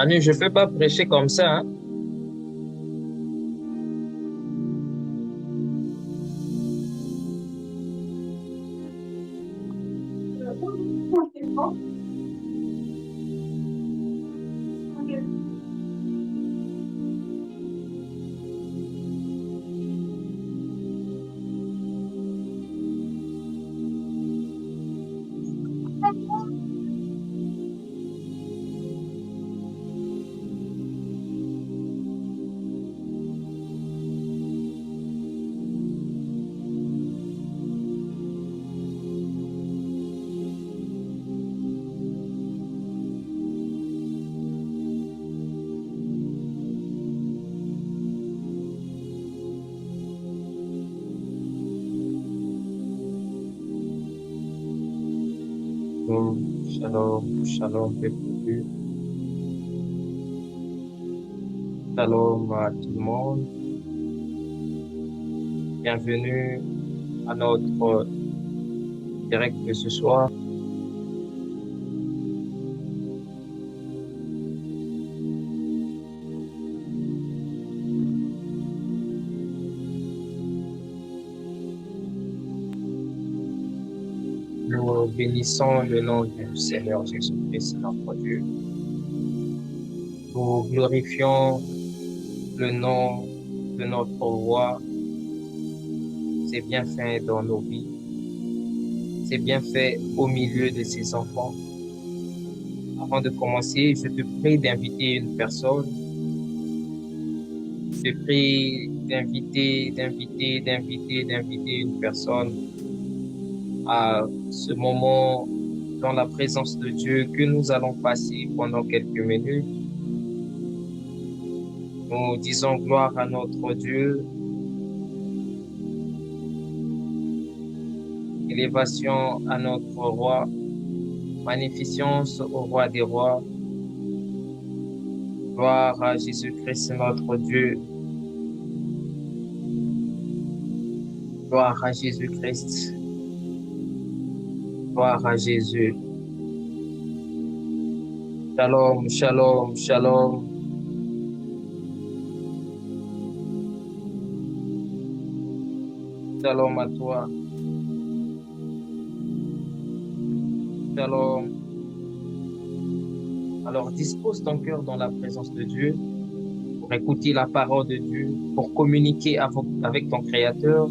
Manu, je ne peux pas prêcher comme ça, hein. Shalom, shalom, shalom, peuple de Dieu. Shalom à tout le monde. Bienvenue à notre direct de ce soir. Nous bénissons le nom du Seigneur Jésus-Christ, notre Dieu. Nous glorifions le nom de notre roi. C'est bien fait dans nos vies. C'est bien fait au milieu de ses enfants. Avant de commencer, je te prie d'inviter une personne. Je te prie d'inviter une personne à ce moment dans la présence de Dieu que nous allons passer pendant quelques minutes. Nous disons gloire à notre Dieu, élévation à notre roi, magnificence au roi des rois, gloire à Jésus-Christ notre Dieu, gloire à Jésus-Christ, gloire à Jésus. Shalom, shalom, shalom. Shalom à toi. Shalom. Alors, dispose ton cœur dans la présence de Dieu pour écouter la parole de Dieu, pour communiquer avec ton Créateur,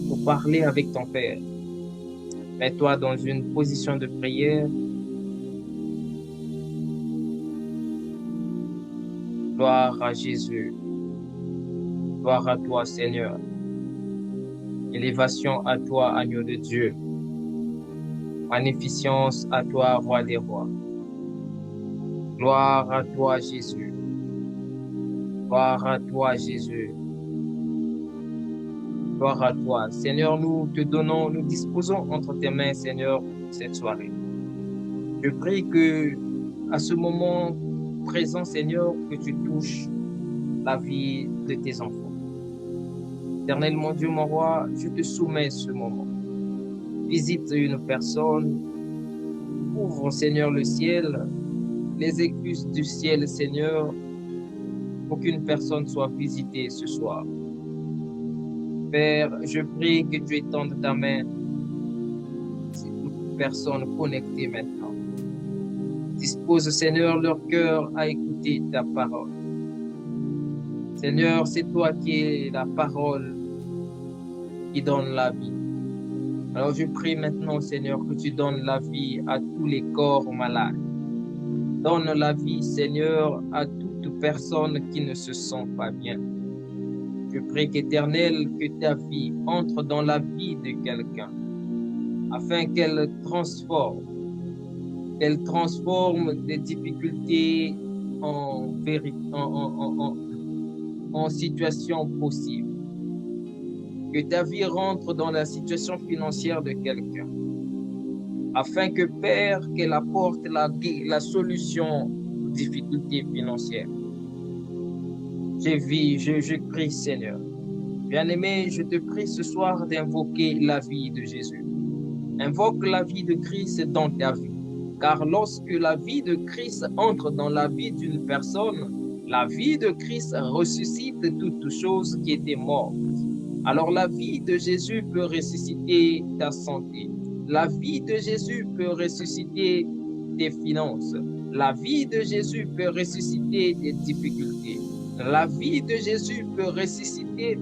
pour parler avec ton Père. Mets-toi dans une position de prière. Gloire à Jésus. Gloire à toi, Seigneur. Élévation à toi, agneau de Dieu. Magnificence à toi, roi des rois. Gloire à toi, Jésus. Gloire à toi, Jésus. Gloire à toi. Seigneur, nous te donnons, nous disposons entre tes mains, Seigneur, cette soirée. Je prie que, à ce moment présent, Seigneur, que tu touches la vie de tes enfants. Éternel, mon Dieu, mon roi, je te soumets ce moment. Visite une personne, ouvre, Seigneur, le ciel, les écluses du ciel, Seigneur, pour qu'une personne soit visitée ce soir. Père, je prie que tu étendes ta main sur toute personne connectée maintenant. Dispose, Seigneur, leur cœur à écouter ta parole. Seigneur, c'est toi qui es la parole qui donne la vie. Alors je prie maintenant, Seigneur, que tu donnes la vie à tous les corps malades. Donne la vie, Seigneur, à toute personne qui ne se sent pas bien. Je prie qu'Éternel, que ta vie entre dans la vie de quelqu'un, afin qu'elle transforme des difficultés en situation possible. Que ta vie rentre dans la situation financière de quelqu'un, afin que, Père, qu'elle apporte la solution aux difficultés financières. Je prie, Seigneur. Bien-aimé, je te prie ce soir d'invoquer la vie de Jésus. Invoque la vie de Christ dans ta vie. Car lorsque la vie de Christ entre dans la vie d'une personne, la vie de Christ ressuscite toutes choses qui étaient mortes. Alors la vie de Jésus peut ressusciter ta santé. La vie de Jésus peut ressusciter tes finances. La vie de Jésus peut ressusciter tes difficultés. La vie de Jésus peut ressusciter,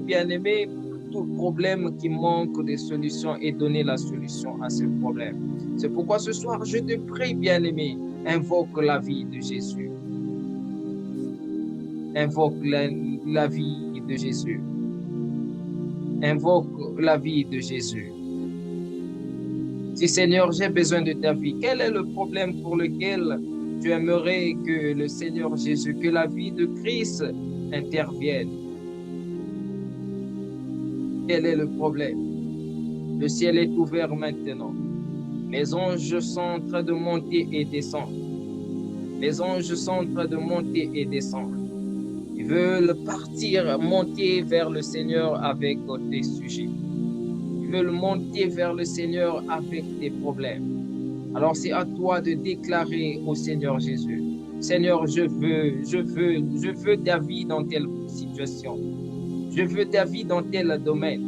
bien-aimé, tout problème qui manque de solution et donner la solution à ce problème. C'est pourquoi ce soir, je te prie, bien-aimé, invoque la vie de Jésus. Invoque la vie de Jésus. Invoque la vie de Jésus. Si Seigneur, j'ai besoin de ta vie, quel est le problème pour lequel tu aimerais que le Seigneur Jésus, que la vie de Christ intervienne? Quel est le problème? Le ciel est ouvert maintenant. Les anges sont en train de monter et descendre. Les anges sont en train de monter et descendre. Ils veulent partir, monter vers le Seigneur avec des sujets. Ils veulent monter vers le Seigneur avec des problèmes. Alors c'est à toi de déclarer au Seigneur Jésus, Seigneur, je veux ta vie dans telle situation. Je veux ta vie dans tel domaine.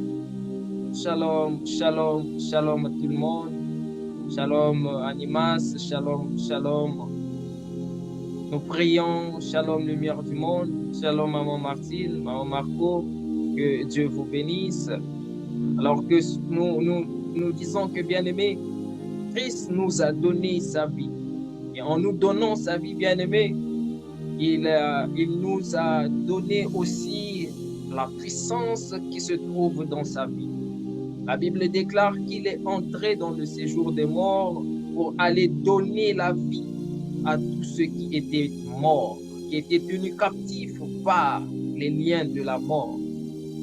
Shalom, shalom, shalom à tout le monde. Shalom Animas, shalom, shalom. Nous prions, shalom lumière du monde, shalom maman Martine, maman Marco, que Dieu vous bénisse. Alors que nous disons que bien-aimé, Christ nous a donné sa vie. Et en nous donnant sa vie, bien-aimé, il nous a donné aussi la puissance qui se trouve dans sa vie. La Bible déclare qu'il est entré dans le séjour des morts pour aller donner la vie à tous ceux qui étaient morts, qui étaient tenus captifs par les liens de la mort.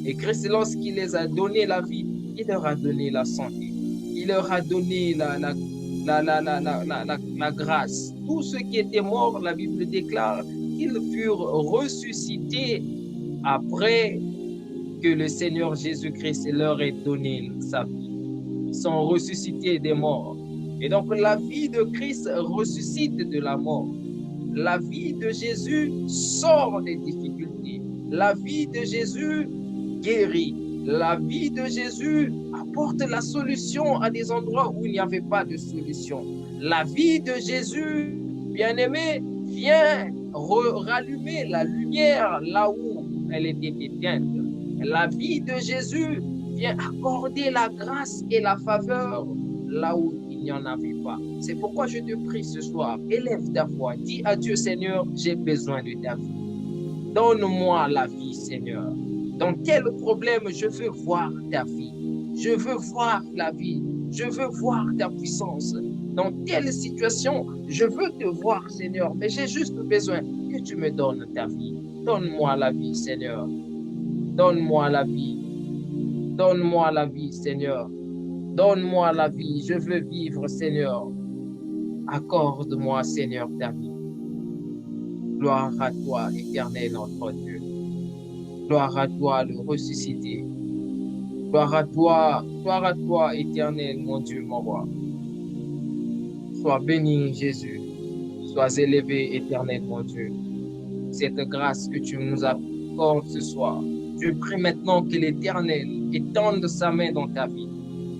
Et Christ, lorsqu'il les a donné la vie, il leur a donné la santé. Il leur a donné la grâce. Tous ceux qui étaient morts, la Bible déclare qu'ils furent ressuscités après que le Seigneur Jésus-Christ leur ait donné sa vie. Ils sont ressuscités des morts. Et donc la vie de Christ ressuscite de la mort. La vie de Jésus sort des difficultés. La vie de Jésus guérit. La vie de Jésus apporte la solution à des endroits où il n'y avait pas de solution. La vie de Jésus, bien-aimé, vient rallumer la lumière là où elle était éteinte. La vie de Jésus vient accorder la grâce et la faveur là où il n'y en avait pas. C'est pourquoi je te prie ce soir, élève ta voix, dis à Dieu, Seigneur, j'ai besoin de ta vie. Donne-moi la vie, Seigneur. Dans quel problème je veux voir ta vie? Je veux voir la vie. Je veux voir ta puissance. Dans telle situation, je veux te voir, Seigneur, mais j'ai juste besoin que tu me donnes ta vie. Donne-moi la vie, Seigneur. Donne-moi la vie. Donne-moi la vie, Seigneur. Donne-moi la vie. Je veux vivre, Seigneur. Accorde-moi, Seigneur, ta vie. Gloire à toi, éternel notre Dieu. Gloire à toi, le ressuscité. Gloire à toi, éternel, mon Dieu, mon roi. Sois béni, Jésus. Sois élevé, éternel, mon Dieu. Cette grâce que tu nous accordes ce soir, je prie maintenant que l'Éternel étende sa main dans ta vie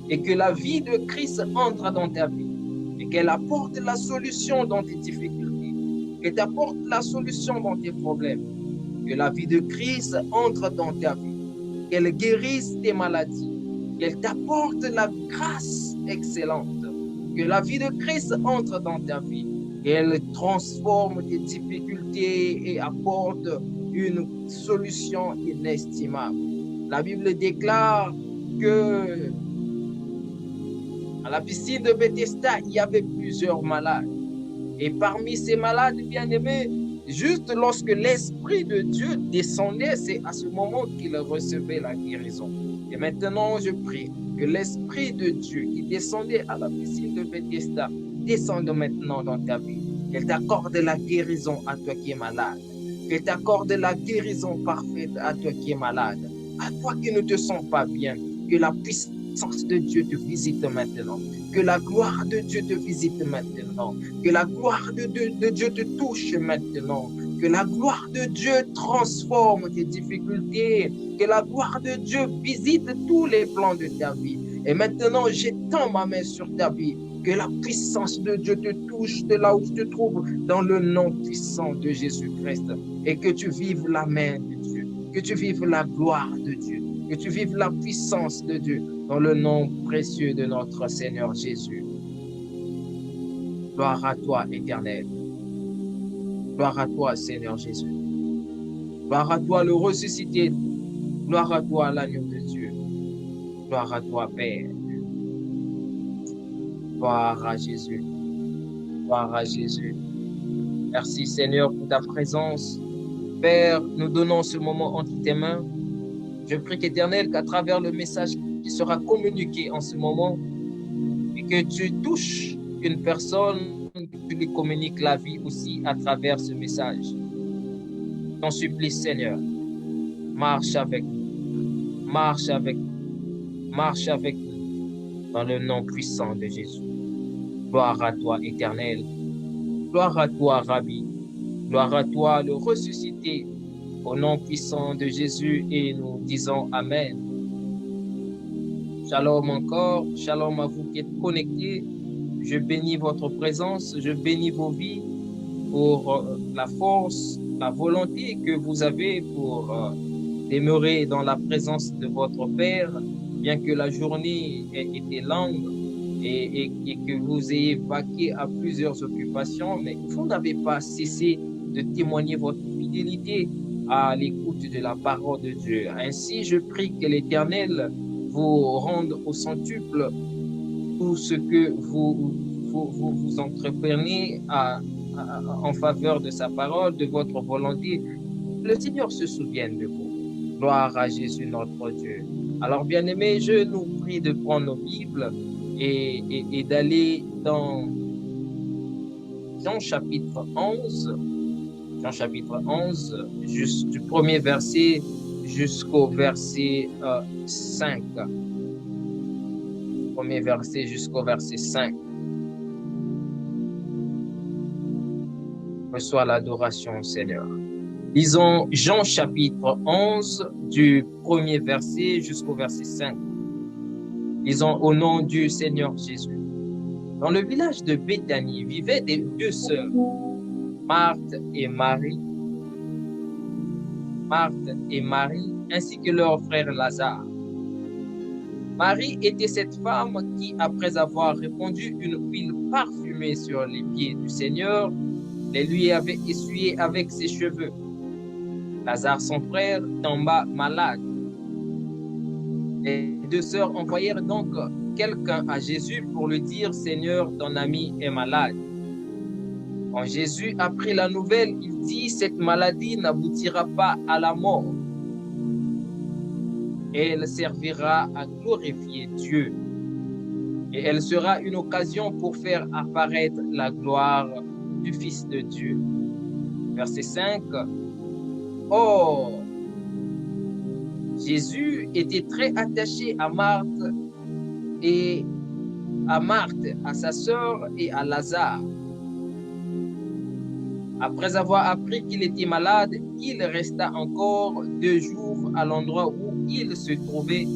et que la vie de Christ entre dans ta vie et qu'elle apporte la solution dans tes difficultés, qu'elle apporte la solution dans tes problèmes, que la vie de Christ entre dans ta vie, qu'elle guérisse tes maladies, qu'elle t'apporte la grâce excellente, que la vie de Christ entre dans ta vie, qu'elle transforme tes difficultés et apporte une solution inestimable. La Bible déclare que à la piscine de Bethesda, il y avait plusieurs malades. Et parmi ces malades, bien-aimés, juste lorsque l'Esprit de Dieu descendait, c'est à ce moment qu'il recevait la guérison. Et maintenant, je prie que l'Esprit de Dieu qui descendait à la piscine de Bethesda descende maintenant dans ta vie. Qu'elle t'accorde la guérison à toi qui es malade. Qu'elle t'accorde la guérison parfaite à toi qui es malade. À toi qui ne te sens pas bien. Que la puissance puissance de Dieu te visite maintenant. Que la gloire de Dieu te visite maintenant. Que la gloire de Dieu te touche maintenant. Que la gloire de Dieu transforme tes difficultés. Que la gloire de Dieu visite tous les plans de ta vie. Et maintenant, j'étends ma main sur ta vie. Que la puissance de Dieu te touche de là où tu te trouves dans le nom puissant de Jésus-Christ. Et que tu vives la main de Dieu. Que tu vives la gloire de Dieu. Que tu vives la puissance de Dieu dans le nom précieux de notre Seigneur Jésus. Gloire à toi, Éternel. Gloire à toi, Seigneur Jésus. Gloire à toi, le ressuscité. Gloire à toi, l'agneau de Dieu. Gloire à toi, Père. Gloire à Jésus. Gloire à Jésus. Merci, Seigneur, pour ta présence. Père, nous donnons ce moment entre tes mains. Je prie qu'Éternel, qu'à travers le message qui sera communiqué en ce moment, et que tu touches une personne, que tu lui communiques la vie aussi à travers ce message. T'en supplie, Seigneur, marche avec nous, marche avec nous, marche avec nous, dans le nom puissant de Jésus. Gloire à toi, Éternel. Gloire à toi, Rabbi. Gloire à toi, le ressuscité. Au nom puissant de Jésus, et nous disons Amen. Shalom encore, shalom à vous qui êtes connectés. Je bénis votre présence, je bénis vos vies pour la force, la volonté que vous avez pour demeurer dans la présence de votre Père, bien que la journée ait été longue et que vous ayez vaqué à plusieurs occupations, mais vous n'avez pas cessé de témoigner votre fidélité à l'écoute de la parole de Dieu. Ainsi, je prie que l'Éternel vous rende au centuple tout ce que vous entreprenez en faveur de sa parole, de votre volonté. Le Seigneur se souvienne de vous. Gloire à Jésus notre Dieu. Alors, bien-aimés, je nous prie de prendre nos Bibles et d'aller dans Jean chapitre 11. Jean chapitre 11, du premier verset jusqu'au verset 5. Premier verset jusqu'au verset 5. Reçois l'adoration, Seigneur. Lisons Jean chapitre 11, du premier verset jusqu'au verset 5. Lisons au nom du Seigneur Jésus. Dans le village de Béthanie vivaient deux sœurs, Marthe et Marie, ainsi que leur frère Lazare. Marie était cette femme qui, après avoir répandu une huile parfumée sur les pieds du Seigneur, les lui avait essuyés avec ses cheveux. Lazare, son frère, tomba malade. Les deux sœurs envoyèrent donc quelqu'un à Jésus pour lui dire, « Seigneur, ton ami est malade. » Quand Jésus apprit la nouvelle, il dit, « Cette maladie n'aboutira pas à la mort. Elle servira à glorifier Dieu. Et elle sera une occasion pour faire apparaître la gloire du Fils de Dieu. » Verset 5. Or, Jésus était très attaché à Marthe, à sa sœur et à Lazare. Après avoir appris qu'il était malade, il resta encore 2 jours à l'endroit où il se trouvait,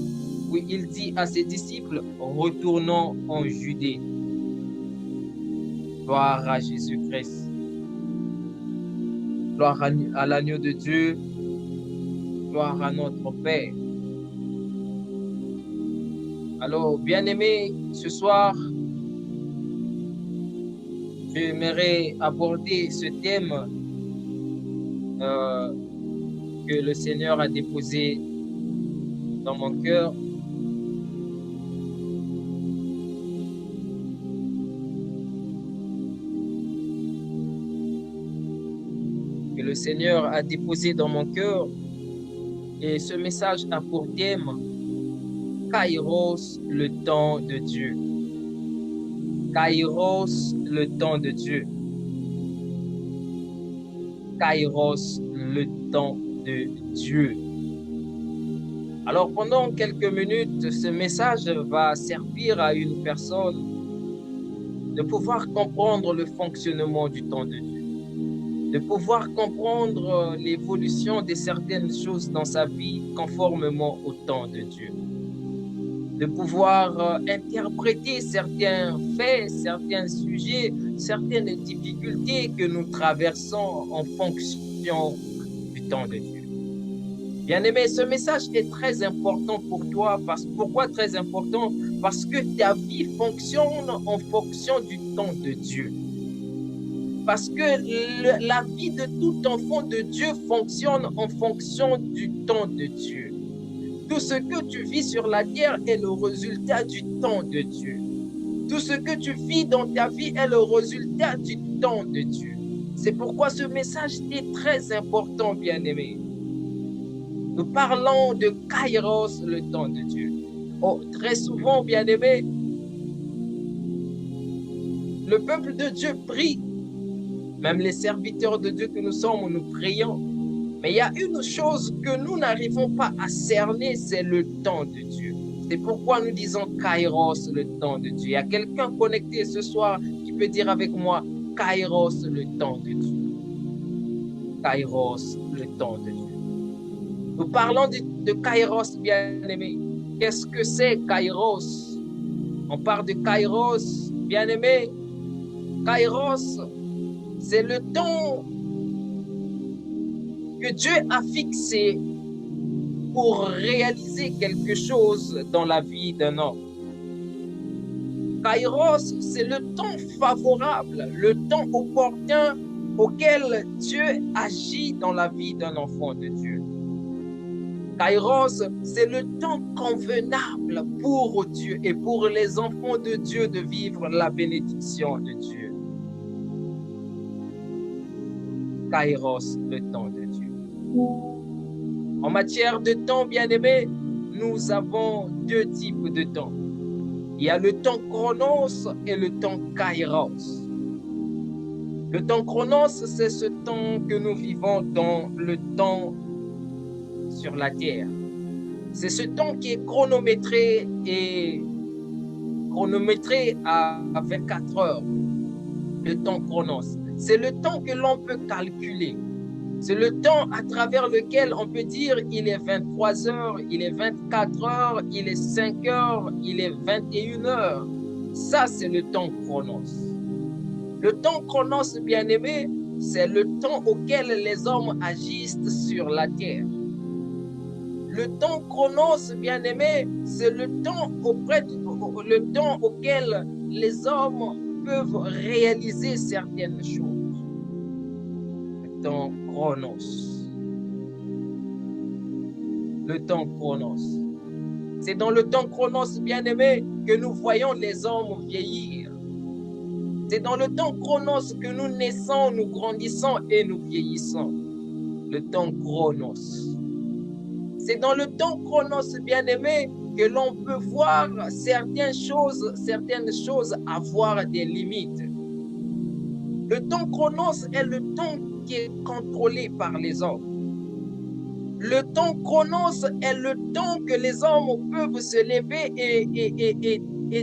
où il dit à ses disciples, « Retournons en Judée. » Gloire à Jésus-Christ. Gloire à l'agneau de Dieu. Gloire à notre Père. Alors, bien-aimés, ce soir, j'aimerais aborder ce thème que le Seigneur a déposé dans mon cœur. Que le Seigneur a déposé dans mon cœur. Et ce message a pour thème Kairos, le temps de Dieu. Kairos, le temps de Dieu. Kairos, le temps de Dieu. Alors pendant quelques minutes, ce message va servir à une personne de pouvoir comprendre le fonctionnement du temps de Dieu, de pouvoir comprendre l'évolution de certaines choses dans sa vie conformément au temps de Dieu, de pouvoir interpréter certains faits, certains sujets, certaines difficultés que nous traversons en fonction du temps de Dieu. Bien-aimé, ce message est très important pour toi. Pourquoi très important? Parce que ta vie fonctionne en fonction du temps de Dieu. Parce que la vie de tout enfant de Dieu fonctionne en fonction du temps de Dieu. Tout ce que tu vis sur la terre est le résultat du temps de Dieu. Tout ce que tu vis dans ta vie est le résultat du temps de Dieu. C'est pourquoi ce message est très important, bien-aimé. Nous parlons de Kairos, le temps de Dieu. Oh, très souvent, bien-aimé, le peuple de Dieu prie. Même les serviteurs de Dieu que nous sommes, nous prions. Mais il y a une chose que nous n'arrivons pas à cerner, c'est le temps de Dieu. C'est pourquoi nous disons Kairos, le temps de Dieu. Il y a quelqu'un connecté ce soir qui peut dire avec moi Kairos, le temps de Dieu. Kairos, le temps de Dieu. Nous parlons de Kairos, bien-aimé. Qu'est-ce que c'est Kairos? On parle de Kairos, bien-aimé. Kairos, c'est le temps que Dieu a fixé pour réaliser quelque chose dans la vie d'un homme. Kairos, c'est le temps favorable, le temps opportun auquel Dieu agit dans la vie d'un enfant de Dieu. Kairos, c'est le temps convenable pour Dieu et pour les enfants de Dieu de vivre la bénédiction de Dieu. Kairos, le temps de Dieu. En matière de temps, bien-aimé, nous avons deux types de temps. Il y a le temps chronos et le temps kairos. Le temps chronos, c'est ce temps que nous vivons dans le temps sur la terre. C'est ce temps qui est chronométré à 24 heures. Le temps chronos. C'est le temps que l'on peut calculer. C'est le temps à travers lequel on peut dire il est 23 heures, il est 24 heures, il est 5 heures, il est 21 heures. Ça, c'est le temps chronos. Le temps chronos, bien-aimé, c'est le temps auquel les hommes agissent sur la terre. Le temps chronos, bien-aimé, c'est le temps auquel les hommes peuvent réaliser certaines choses. Le temps chronos. Le temps chronos. C'est dans le temps chronos, bien-aimé, que nous voyons les hommes vieillir. C'est dans le temps chronos que nous naissons, nous grandissons et nous vieillissons. Le temps chronos. C'est dans le temps chronos, bien-aimé, que l'on peut voir certaines choses avoir des limites. Le temps chronos est le temps qui est contrôlé par les hommes. Le temps chronos est le temps que les hommes peuvent se lever et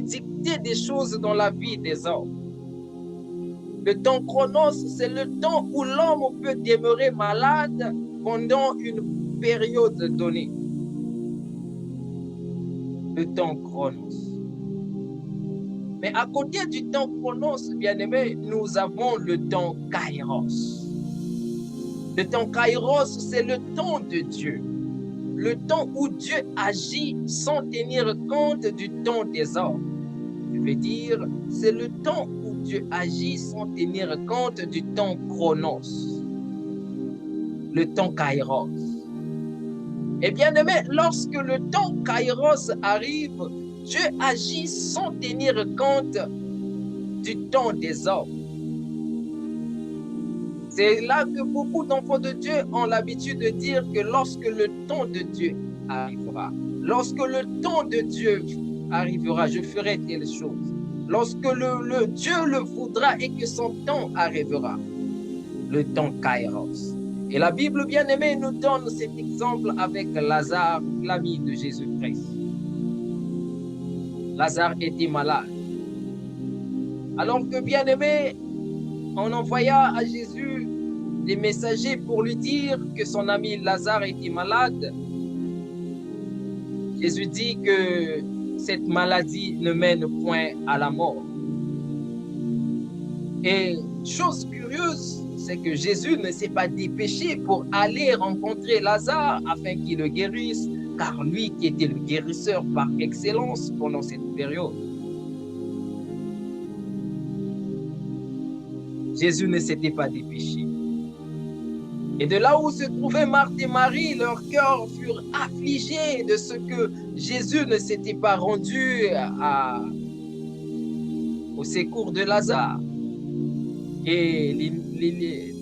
dicter des choses dans la vie des hommes. Le temps chronos, c'est le temps où l'homme peut demeurer malade pendant une période donnée. Le temps chronos. Mais à côté du temps chronos, bien-aimé, nous avons le temps kairos. Le temps kairos, c'est le temps de Dieu. Le temps où Dieu agit sans tenir compte du temps des hommes. Je veux dire, c'est le temps où Dieu agit sans tenir compte du temps chronos. Le temps kairos. Et bien aimé, lorsque le temps kairos arrive, Dieu agit sans tenir compte du temps des hommes. C'est là que beaucoup d'enfants de Dieu ont l'habitude de dire que lorsque le temps de Dieu arrivera, lorsque le temps de Dieu arrivera, je ferai telle chose. Lorsque le Dieu le voudra et que son temps arrivera, le temps kairos. Et la Bible bien-aimée nous donne cet exemple avec Lazare, l'ami de Jésus-Christ. Lazare était malade. Alors que bien-aimé, on envoya à Jésus des messagers pour lui dire que son ami Lazare était malade. Jésus dit que cette maladie ne mène point à la mort. Et chose curieuse, c'est que Jésus ne s'est pas dépêché pour aller rencontrer Lazare afin qu'il le guérisse, car lui qui était le guérisseur par excellence pendant cette période. Jésus ne s'était pas dépêché. Et de là où se trouvaient Marthe et Marie, leurs cœurs furent affligés de ce que Jésus ne s'était pas rendu au secours de Lazare. Et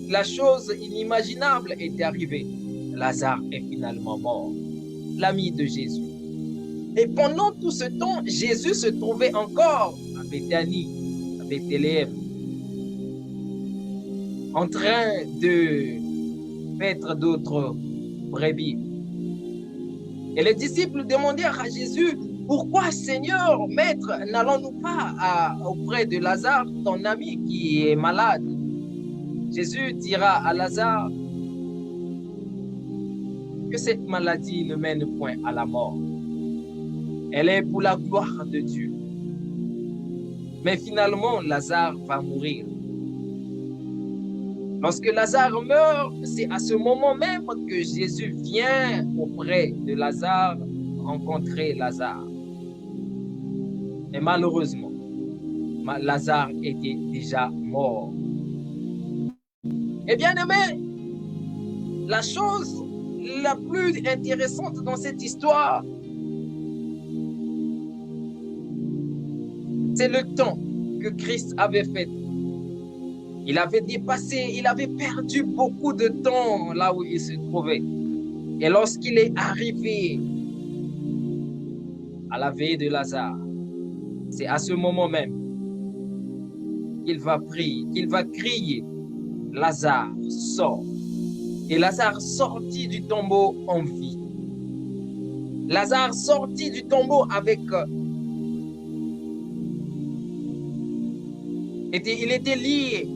la chose inimaginable est arrivée. Lazare est finalement mort, l'ami de Jésus. Et pendant tout ce temps, Jésus se trouvait encore à Béthanie, à Bethléem, en train de paître d'autres brebis. Et les disciples demandèrent à Jésus, pourquoi Seigneur, Maître, n'allons-nous pas auprès de Lazare, ton ami qui est malade? Jésus dira à Lazare que cette maladie ne mène point à la mort. Elle est pour la gloire de Dieu. Mais finalement, Lazare va mourir. Lorsque Lazare meurt, c'est à ce moment même que Jésus vient auprès de Lazare rencontrer Lazare. Et malheureusement, Lazare était déjà mort. Et bien aimé, la chose la plus intéressante dans cette histoire, c'est le temps que Christ avait fait. Il avait dépassé, il avait perdu beaucoup de temps là où il se trouvait. Et lorsqu'il est arrivé à la veille de Lazare, c'est à ce moment même qu'il va prier, qu'il va crier, Lazare, sort. Et Lazare sortit du tombeau en vie. Lazare sortit du tombeau avec... il était lié.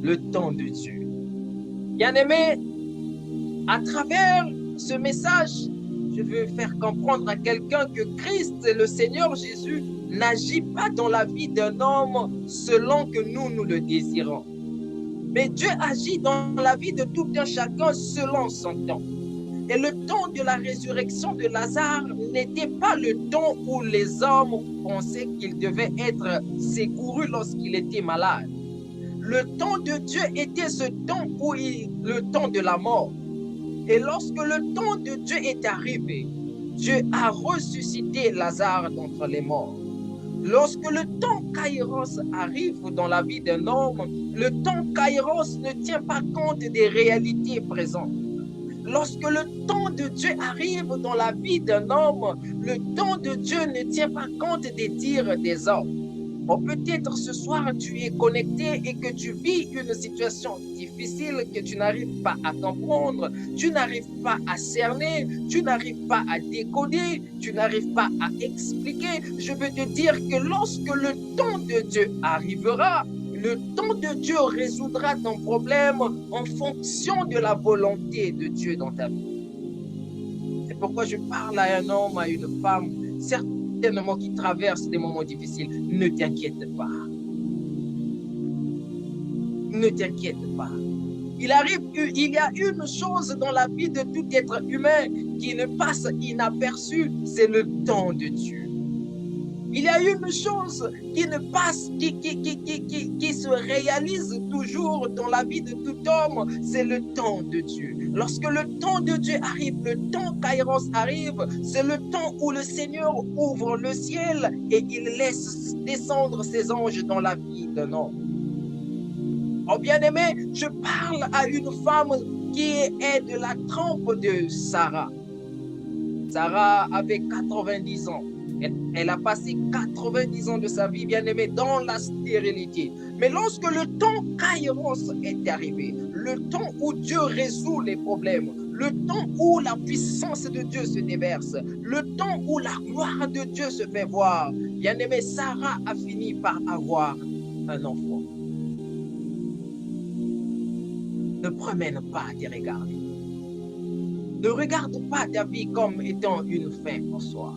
Le temps de Dieu. Bien-aimé, à travers ce message, je veux faire comprendre à quelqu'un que Christ, le Seigneur Jésus, n'agit pas dans la vie d'un homme selon que nous le désirons. Mais Dieu agit dans la vie de tout un chacun selon son temps. Et le temps de la résurrection de Lazare n'était pas le temps où les hommes pensaient qu'il devait être secouru lorsqu'il était malade. Le temps de Dieu était ce temps où le temps de la mort. Et lorsque le temps de Dieu est arrivé, Dieu a ressuscité Lazare d'entre les morts. Lorsque le temps Kairos arrive dans la vie d'un homme, le temps Kairos ne tient pas compte des réalités présentes. Lorsque le temps de Dieu arrive dans la vie d'un homme, le temps de Dieu ne tient pas compte des dires des hommes. Bon, peut-être ce soir tu es connecté et que tu vis une situation difficile que tu n'arrives pas à comprendre, tu n'arrives pas à cerner, tu n'arrives pas à décoder, tu n'arrives pas à expliquer. Je veux te dire que lorsque le temps de Dieu arrivera, le temps de Dieu résoudra ton problème en fonction de la volonté de Dieu dans ta vie. C'est pourquoi je parle à un homme, à une femme, certainement qui traversent des moments difficiles. Ne t'inquiète pas. Ne t'inquiète pas. Il y a une chose dans la vie de tout être humain qui ne passe inaperçue, c'est le temps de Dieu. Il y a une chose qui ne passe, qui se réalise toujours dans la vie de tout homme, c'est le temps de Dieu. Lorsque le temps de Dieu arrive, le temps Kairos arrive, c'est le temps où le Seigneur ouvre le ciel et il laisse descendre ses anges dans la vie d'un homme. Oh bien-aimé, je parle à une femme qui est de la trempe de Sarah. Sarah avait 90 ans. Elle Elle a passé 90 ans de sa vie, bien-aimée, dans la stérilité. Mais lorsque le temps Kairos est arrivé, le temps où Dieu résout les problèmes, le temps où la puissance de Dieu se déverse, le temps où la gloire de Dieu se fait voir, bien-aimée, Sarah a fini par avoir un enfant. Ne promène pas tes regards. Ne regarde pas ta vie comme étant une fin en soi.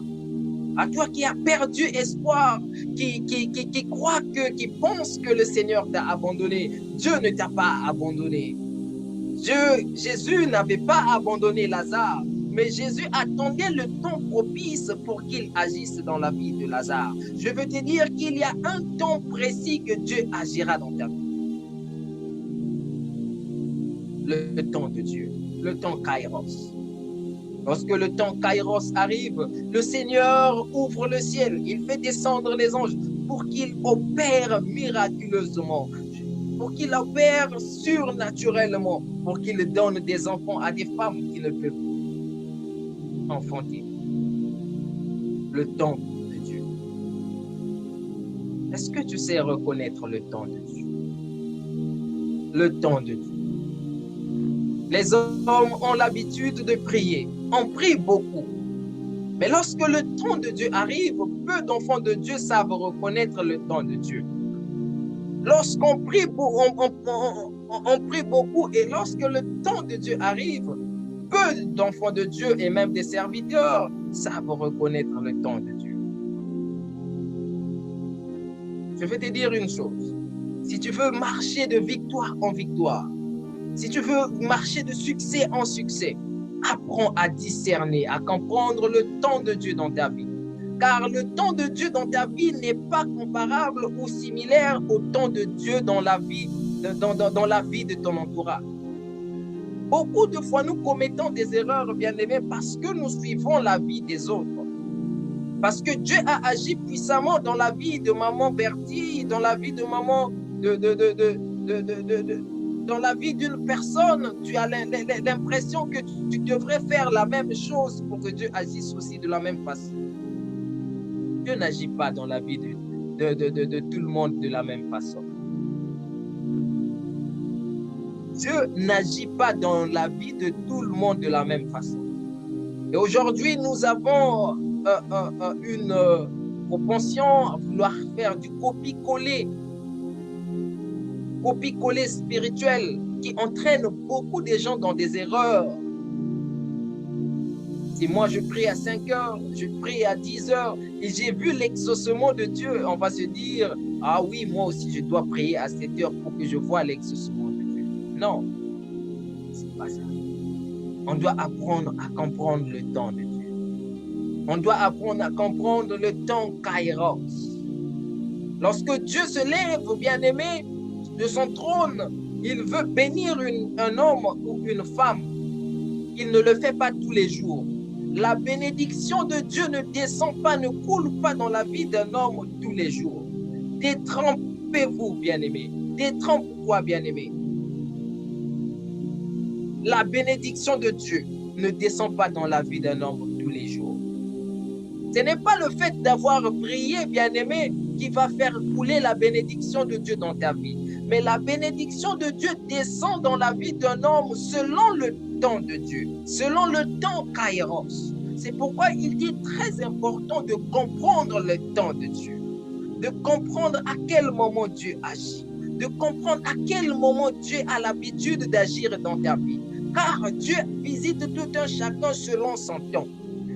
À toi qui as perdu espoir, qui croit qui pense que le Seigneur t'a abandonné, Dieu ne t'a pas abandonné. Jésus n'avait pas abandonné Lazare, mais Jésus attendait le temps propice pour qu'il agisse dans la vie de Lazare. Je veux te dire qu'il y a un temps précis que Dieu agira dans ta vie. Le temps de Dieu, le temps Kairos. Lorsque le temps Kairos arrive, le Seigneur ouvre le ciel, il fait descendre les anges pour qu'ils opèrent miraculeusement, pour qu'ils opèrent surnaturellement, pour qu'ils donnent des enfants à des femmes qui ne peuvent enfanter. Le temps de Dieu. Est-ce que tu sais reconnaître le temps de Dieu? Le temps de Dieu. Les hommes ont l'habitude de prier. On prie beaucoup. Mais lorsque le temps de Dieu arrive, peu d'enfants de Dieu savent reconnaître le temps de Dieu. Lorsqu'on prie, on prie beaucoup et lorsque le temps de Dieu arrive, peu d'enfants de Dieu et même des serviteurs savent reconnaître le temps de Dieu. Je vais te dire une chose. Si tu veux marcher de victoire en victoire, si tu veux marcher de succès en succès, apprends à discerner, à comprendre le temps de Dieu dans ta vie. Car le temps de Dieu dans ta vie n'est pas comparable ou similaire au temps de Dieu dans la vie, dans la vie de ton entourage. Beaucoup de fois, nous commettons des erreurs, bien-aimés, parce que nous suivons la vie des autres. Parce que Dieu a agi puissamment dans la vie de maman Bertie, dans la vie de maman dans la vie d'une personne, tu as l'impression que tu devrais faire la même chose pour que Dieu agisse aussi de la même façon. Dieu n'agit pas dans la vie de tout le monde de la même façon. Dieu n'agit pas dans la vie de tout le monde de la même façon. Et aujourd'hui, nous avons une propension à vouloir faire du copie-coller spirituel qui entraîne beaucoup de gens dans des erreurs. Si moi je prie à 5 heures, je prie à 10 heures et j'ai vu l'exaucement de Dieu, on va se dire, ah oui, moi aussi je dois prier à 7 heures pour que je voie l'exaucement de Dieu. Non, c'est pas ça. On doit apprendre à comprendre le temps de Dieu. On doit apprendre à comprendre le temps Kairos. Lorsque Dieu se lève, bien-aimé, de son trône, il veut bénir un homme ou une femme. Il ne le fait pas tous les jours. La bénédiction de Dieu ne descend pas, ne coule pas dans la vie d'un homme tous les jours. Détrempez-vous, bien-aimés. Détrempe-toi, bien-aimé. La bénédiction de Dieu ne descend pas dans la vie d'un homme tous les jours. Ce n'est pas le fait d'avoir prié, bien-aimé, qui va faire couler la bénédiction de Dieu dans ta vie. Mais la bénédiction de Dieu descend dans la vie d'un homme selon le temps de Dieu, selon le temps Kairos. C'est pourquoi il est très important de comprendre le temps de Dieu, de comprendre à quel moment Dieu agit, de comprendre à quel moment Dieu a l'habitude d'agir dans ta vie. Car Dieu visite tout un chacun selon son temps.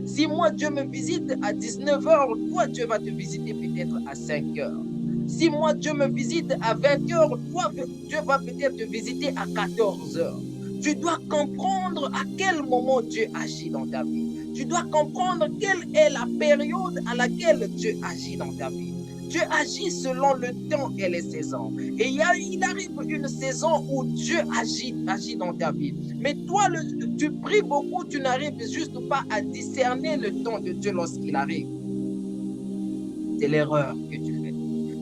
Si moi, Dieu me visite à 19 heures, toi, Dieu va te visiter peut-être à 5 heures. Si moi, Dieu me visite à 20 heures, toi, Dieu va peut-être te visiter à 14 heures. Tu dois comprendre à quel moment Dieu agit dans ta vie. Tu dois comprendre quelle est la période à laquelle Dieu agit dans ta vie. Dieu agit selon le temps et les saisons. Et il arrive une saison où Dieu agit dans ta vie. Mais toi, tu pries beaucoup, tu n'arrives juste pas à discerner le temps de Dieu lorsqu'il arrive. C'est l'erreur que tu fais.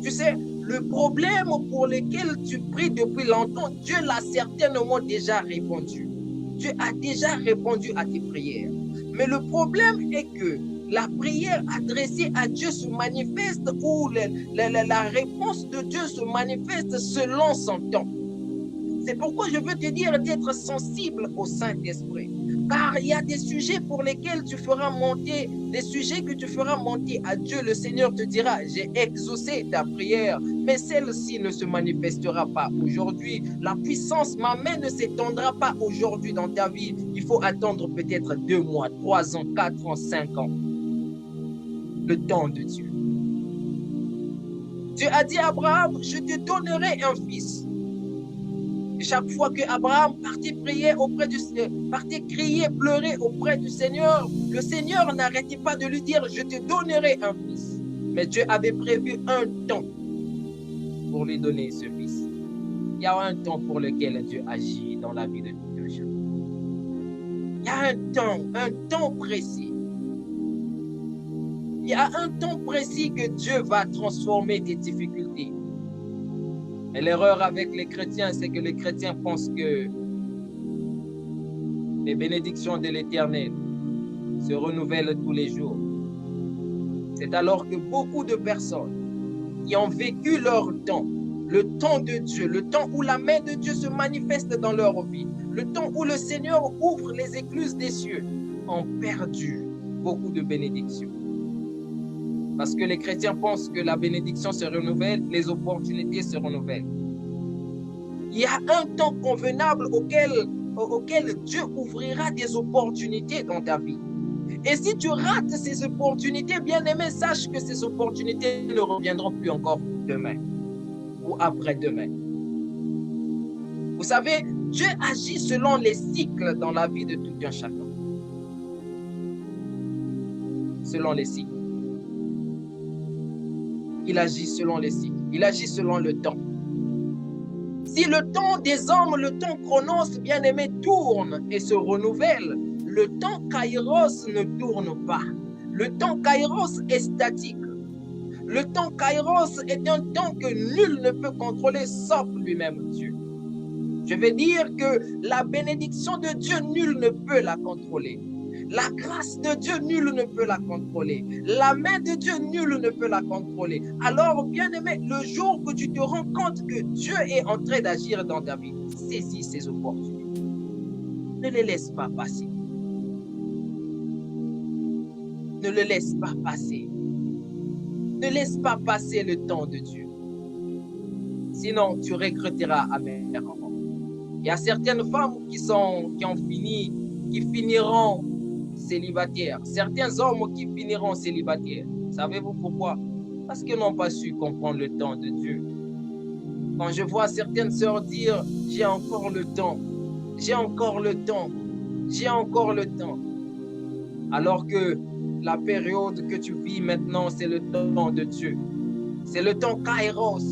Tu sais, le problème pour lequel tu pries depuis longtemps, Dieu l'a certainement déjà répondu. Dieu a déjà répondu à tes prières. Mais le problème est que la prière adressée à Dieu se manifeste ou la réponse de Dieu se manifeste selon son temps. C'est pourquoi je veux te dire d'être sensible au Saint-Esprit. Car il y a des sujets pour lesquels tu feras monter, des sujets que tu feras monter à Dieu. Le Seigneur te dira, j'ai exaucé ta prière, mais celle-ci ne se manifestera pas aujourd'hui. La puissance, ma main ne s'étendra pas aujourd'hui dans ta vie. Il faut attendre peut-être 2 mois, 3 ans, 4 ans, 5 ans. Le temps de Dieu. Dieu a dit à Abraham, je te donnerai un fils. Et chaque fois que Abraham partait prier auprès du Seigneur, partait crier, pleurer auprès du Seigneur, le Seigneur n'arrêtait pas de lui dire, je te donnerai un fils. Mais Dieu avait prévu un temps pour lui donner ce fils. Il y a un temps pour lequel Dieu agit dans la vie de tout un chacun. Il y a un temps précis. Il y a un temps précis que Dieu va transformer tes difficultés. Et l'erreur avec les chrétiens, c'est que les chrétiens pensent que les bénédictions de l'Éternel se renouvellent tous les jours. C'est alors que beaucoup de personnes qui ont vécu leur temps, le temps de Dieu, le temps où la main de Dieu se manifeste dans leur vie, le temps où le Seigneur ouvre les écluses des cieux, ont perdu beaucoup de bénédictions. Parce que les chrétiens pensent que la bénédiction se renouvelle, les opportunités se renouvellent. Il y a un temps convenable auquel Dieu ouvrira des opportunités dans ta vie. Et si tu rates ces opportunités, bien aimé, sache que ces opportunités ne reviendront plus encore demain ou après-demain. Vous savez, Dieu agit selon les cycles dans la vie de tout un chacun. Selon les cycles. Il agit selon les cycles. Il agit selon le temps. Si le temps des hommes, le temps chronos, bien-aimé, tourne et se renouvelle, le temps kairos ne tourne pas. Le temps kairos est statique. Le temps kairos est un temps que nul ne peut contrôler sauf lui-même Dieu. Je veux dire que la bénédiction de Dieu, nul ne peut la contrôler. La grâce de Dieu, nul ne peut la contrôler. La main de Dieu, nul ne peut la contrôler. Alors, bien-aimé, le jour que tu te rends compte que Dieu est en train d'agir dans ta vie, saisis ces opportunités. Ne les laisse pas passer. Ne le laisse pas passer. Ne laisse pas passer le temps de Dieu. Sinon, tu regretteras amèrement. Il y a certaines femmes qui finiront célibataires. Certains hommes qui finiront célibataires. Savez-vous pourquoi? Parce qu'ils n'ont pas su comprendre le temps de Dieu. Quand je vois certaines sœurs dire « j'ai encore le temps, j'ai encore le temps, j'ai encore le temps », alors que la période que tu vis maintenant, c'est le temps de Dieu. C'est le temps kairos.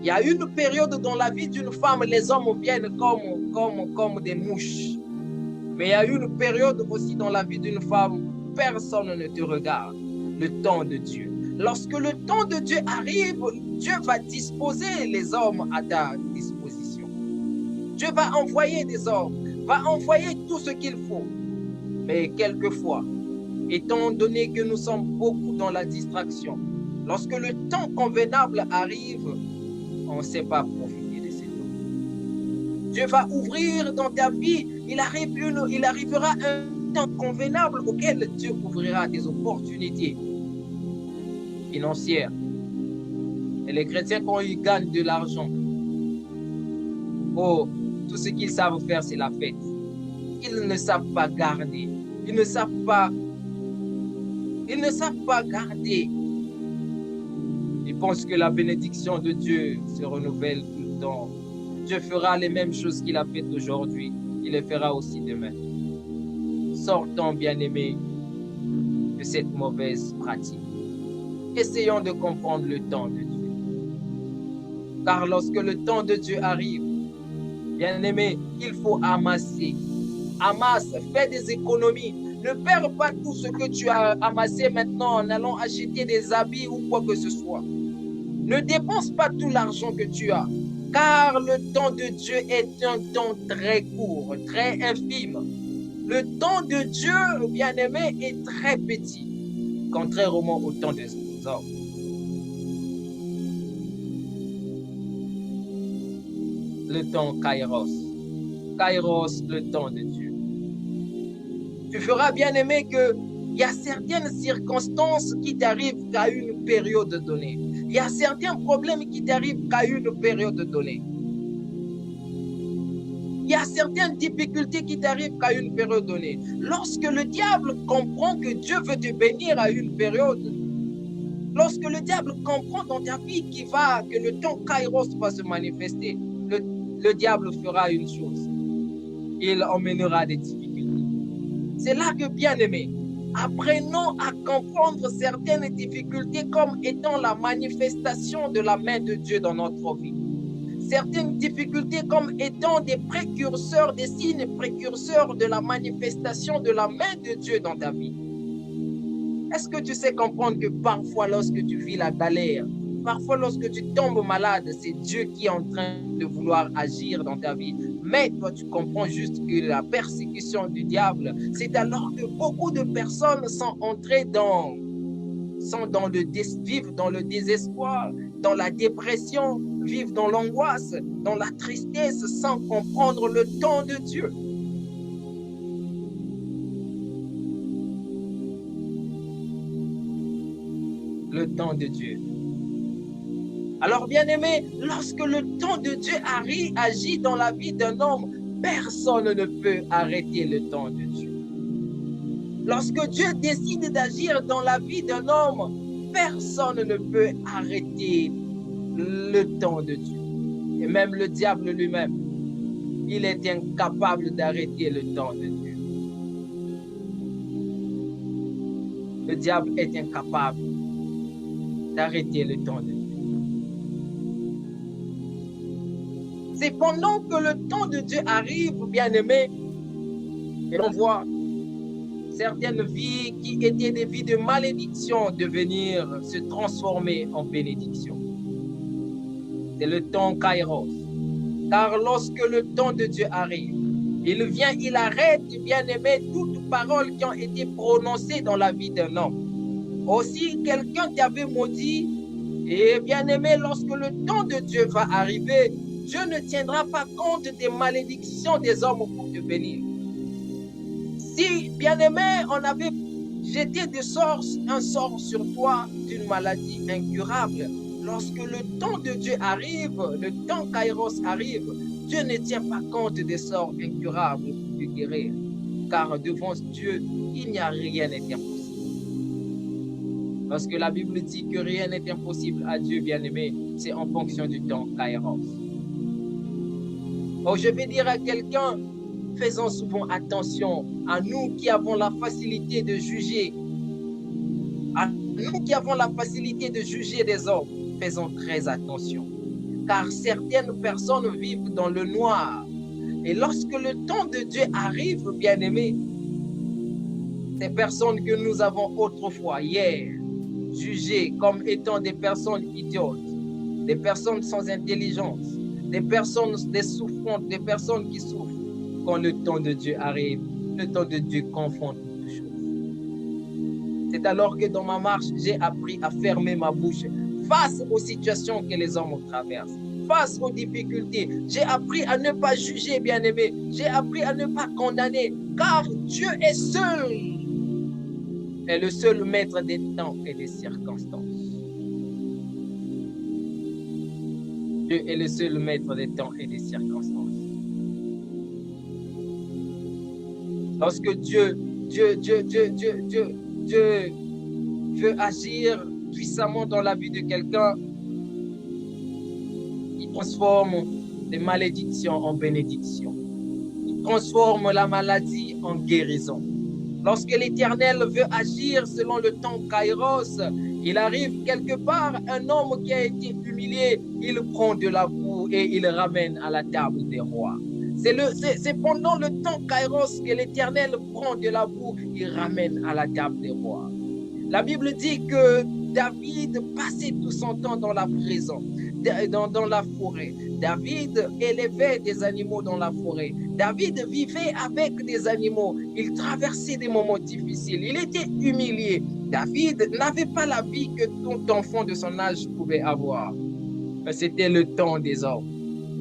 Il y a une période dans la vie d'une femme, les hommes viennent comme des mouches. Mais il y a une période aussi dans la vie d'une femme, personne ne te regarde. Le temps de Dieu. Lorsque le temps de Dieu arrive, Dieu va disposer les hommes à ta disposition. Dieu va envoyer des hommes, va envoyer tout ce qu'il faut. Mais quelquefois, étant donné que nous sommes beaucoup dans la distraction, lorsque le temps convenable arrive, on ne sait pas profiter de ces temps. Dieu va ouvrir dans ta vie, il arrivera un temps convenable auquel Dieu ouvrira des opportunités financières. Et les chrétiens, quand ils gagnent de l'argent, oh, tout ce qu'ils savent faire, c'est la fête. Ils ne savent pas garder. Ils ne savent pas garder. Ils pensent que la bénédiction de Dieu se renouvelle tout le temps. Dieu fera les mêmes choses qu'il a faites aujourd'hui. Il les fera aussi demain. Sortons, bien-aimés, de cette mauvaise pratique. Essayons de comprendre le temps de Dieu. Car lorsque le temps de Dieu arrive, bien-aimé, il faut amasser. Amasse, fais des économies. Ne perds pas tout ce que tu as amassé maintenant en allant acheter des habits ou quoi que ce soit. Ne dépense pas tout l'argent que tu as, car le temps de Dieu est un temps très court, très infime. Le temps de Dieu, bien-aimé, est très petit. contrairement au temps des hommes. Le temps Kairos. Kairos, le temps de Dieu. Tu feras bien aimé qu'il y a certaines circonstances qui t'arrivent qu'à une période donnée. Il y a certains problèmes qui t'arrivent qu'à une période donnée. Il y a certaines difficultés qui t'arrivent qu'à une période donnée. Lorsque le diable comprend que Dieu veut te bénir à une période, lorsque le diable comprend dans ta vie que le temps Kairos va se manifester, le diable fera une chose. Il emmènera des difficultés. C'est là que, bien aimé, apprenons à comprendre certaines difficultés comme étant la manifestation de la main de Dieu dans notre vie. Certaines difficultés comme étant des précurseurs, des signes précurseurs de la manifestation de la main de Dieu dans ta vie. Est-ce que tu sais comprendre que parfois lorsque tu vis la galère, parfois lorsque tu tombes malade, c'est Dieu qui est en train de vouloir agir dans ta vie. Mais toi, tu comprends juste que la persécution du diable, c'est alors que beaucoup de personnes sont entrées vivent dans le désespoir, dans la dépression, vivent dans l'angoisse, dans la tristesse, sans comprendre le temps de Dieu. Le temps de Dieu. Alors, bien-aimé, lorsque le temps de Dieu agit dans la vie d'un homme, personne ne peut arrêter le temps de Dieu. Lorsque Dieu décide d'agir dans la vie d'un homme, personne ne peut arrêter le temps de Dieu. Et même le diable lui-même, il est incapable d'arrêter le temps de Dieu. Le diable est incapable d'arrêter le temps de Dieu. C'est pendant que le temps de Dieu arrive, bien-aimé, et l'on voit certaines vies qui étaient des vies de malédiction devenir, se transformer en bénédiction. C'est le temps Kairos. Car lorsque le temps de Dieu arrive, il vient, il arrête, bien-aimé, toutes paroles qui ont été prononcées dans la vie d'un homme. Aussi, quelqu'un t'avait maudit, et bien-aimé, lorsque le temps de Dieu va arriver, Dieu ne tiendra pas compte des malédictions des hommes pour te bénir. Si, bien-aimé, on avait jeté un sort sur toi d'une maladie incurable, lorsque le temps de Dieu arrive, le temps Kairos arrive, Dieu ne tient pas compte des sorts incurables pour te guérir. Car devant Dieu, il n'y a rien n'est impossible. Lorsque la Bible dit que rien n'est impossible à Dieu, bien-aimé, c'est en fonction du temps Kairos. Oh, je vais dire à quelqu'un, faisons souvent attention à nous qui avons la facilité de juger. À nous qui avons la facilité de juger des hommes, faisons très attention. Car certaines personnes vivent dans le noir. Et lorsque le temps de Dieu arrive, bien-aimés, ces personnes que nous avons autrefois, hier, jugées comme étant des personnes idiotes, des personnes sans intelligence, des personnes des souffrantes, des personnes qui souffrent, quand le temps de Dieu arrive, le temps de Dieu confond toutes choses. C'est alors que dans ma marche, j'ai appris à fermer ma bouche face aux situations que les hommes traversent, face aux difficultés. J'ai appris à ne pas juger, bien-aimé. J'ai appris à ne pas condamner, car Dieu est seul, est le seul maître des temps et des circonstances. Dieu est le seul maître des temps et des circonstances. Lorsque Dieu veut agir puissamment dans la vie de quelqu'un, il transforme les malédictions en bénédictions. Il transforme la maladie en guérison. Lorsque l'Éternel veut agir selon le temps Kairos, il arrive quelque part, un homme qui a été humilié, il prend de la boue et il ramène à la table des rois. C'est pendant le temps Kairos que l'Éternel prend de la boue, il ramène à la table des rois. La Bible dit que David passait tout son temps dans la prison, dans la forêt. David élevait des animaux dans la forêt. David vivait avec des animaux. Il traversait des moments difficiles. Il était humilié. David n'avait pas la vie que tout enfant de son âge pouvait avoir. C'était le temps des hommes.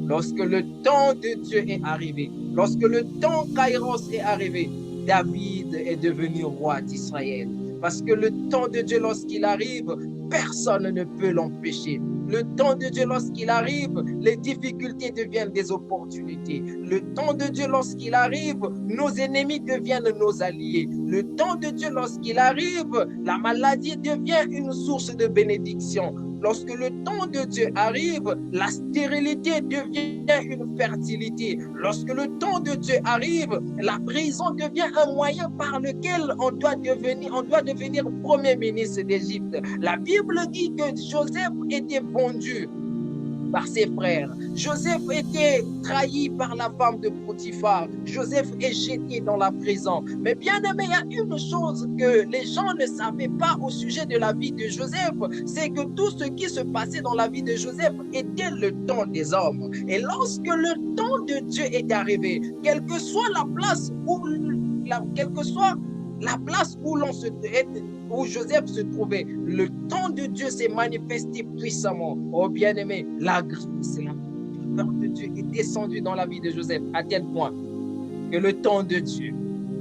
Lorsque le temps de Dieu est arrivé, lorsque le temps Kairos est arrivé, David est devenu roi d'Israël. Parce que le temps de Dieu, lorsqu'il arrive, personne ne peut l'empêcher. Le temps de Dieu, lorsqu'il arrive, les difficultés deviennent des opportunités. Le temps de Dieu, lorsqu'il arrive, nos ennemis deviennent nos alliés. Le temps de Dieu, lorsqu'il arrive, la maladie devient une source de bénédiction. Lorsque le temps de Dieu arrive, la stérilité devient une fertilité. Lorsque le temps de Dieu arrive, la prison devient un moyen par lequel on doit devenir premier ministre d'Égypte. La Bible dit que Joseph était vendu par ses frères. Joseph était trahi par la femme de Potiphar. Joseph est jeté dans la prison. Mais bien aimé, il y a une chose que les gens ne savaient pas au sujet de la vie de Joseph, c'est que tout ce qui se passait dans la vie de Joseph était le temps des hommes. Et lorsque le temps de Dieu est arrivé, quelle que soit la place où Joseph se trouvait, le temps de Dieu s'est manifesté puissamment. Oh bien-aimé, la grâce et la faveur de Dieu est descendue dans la vie de Joseph à tel point que le temps de Dieu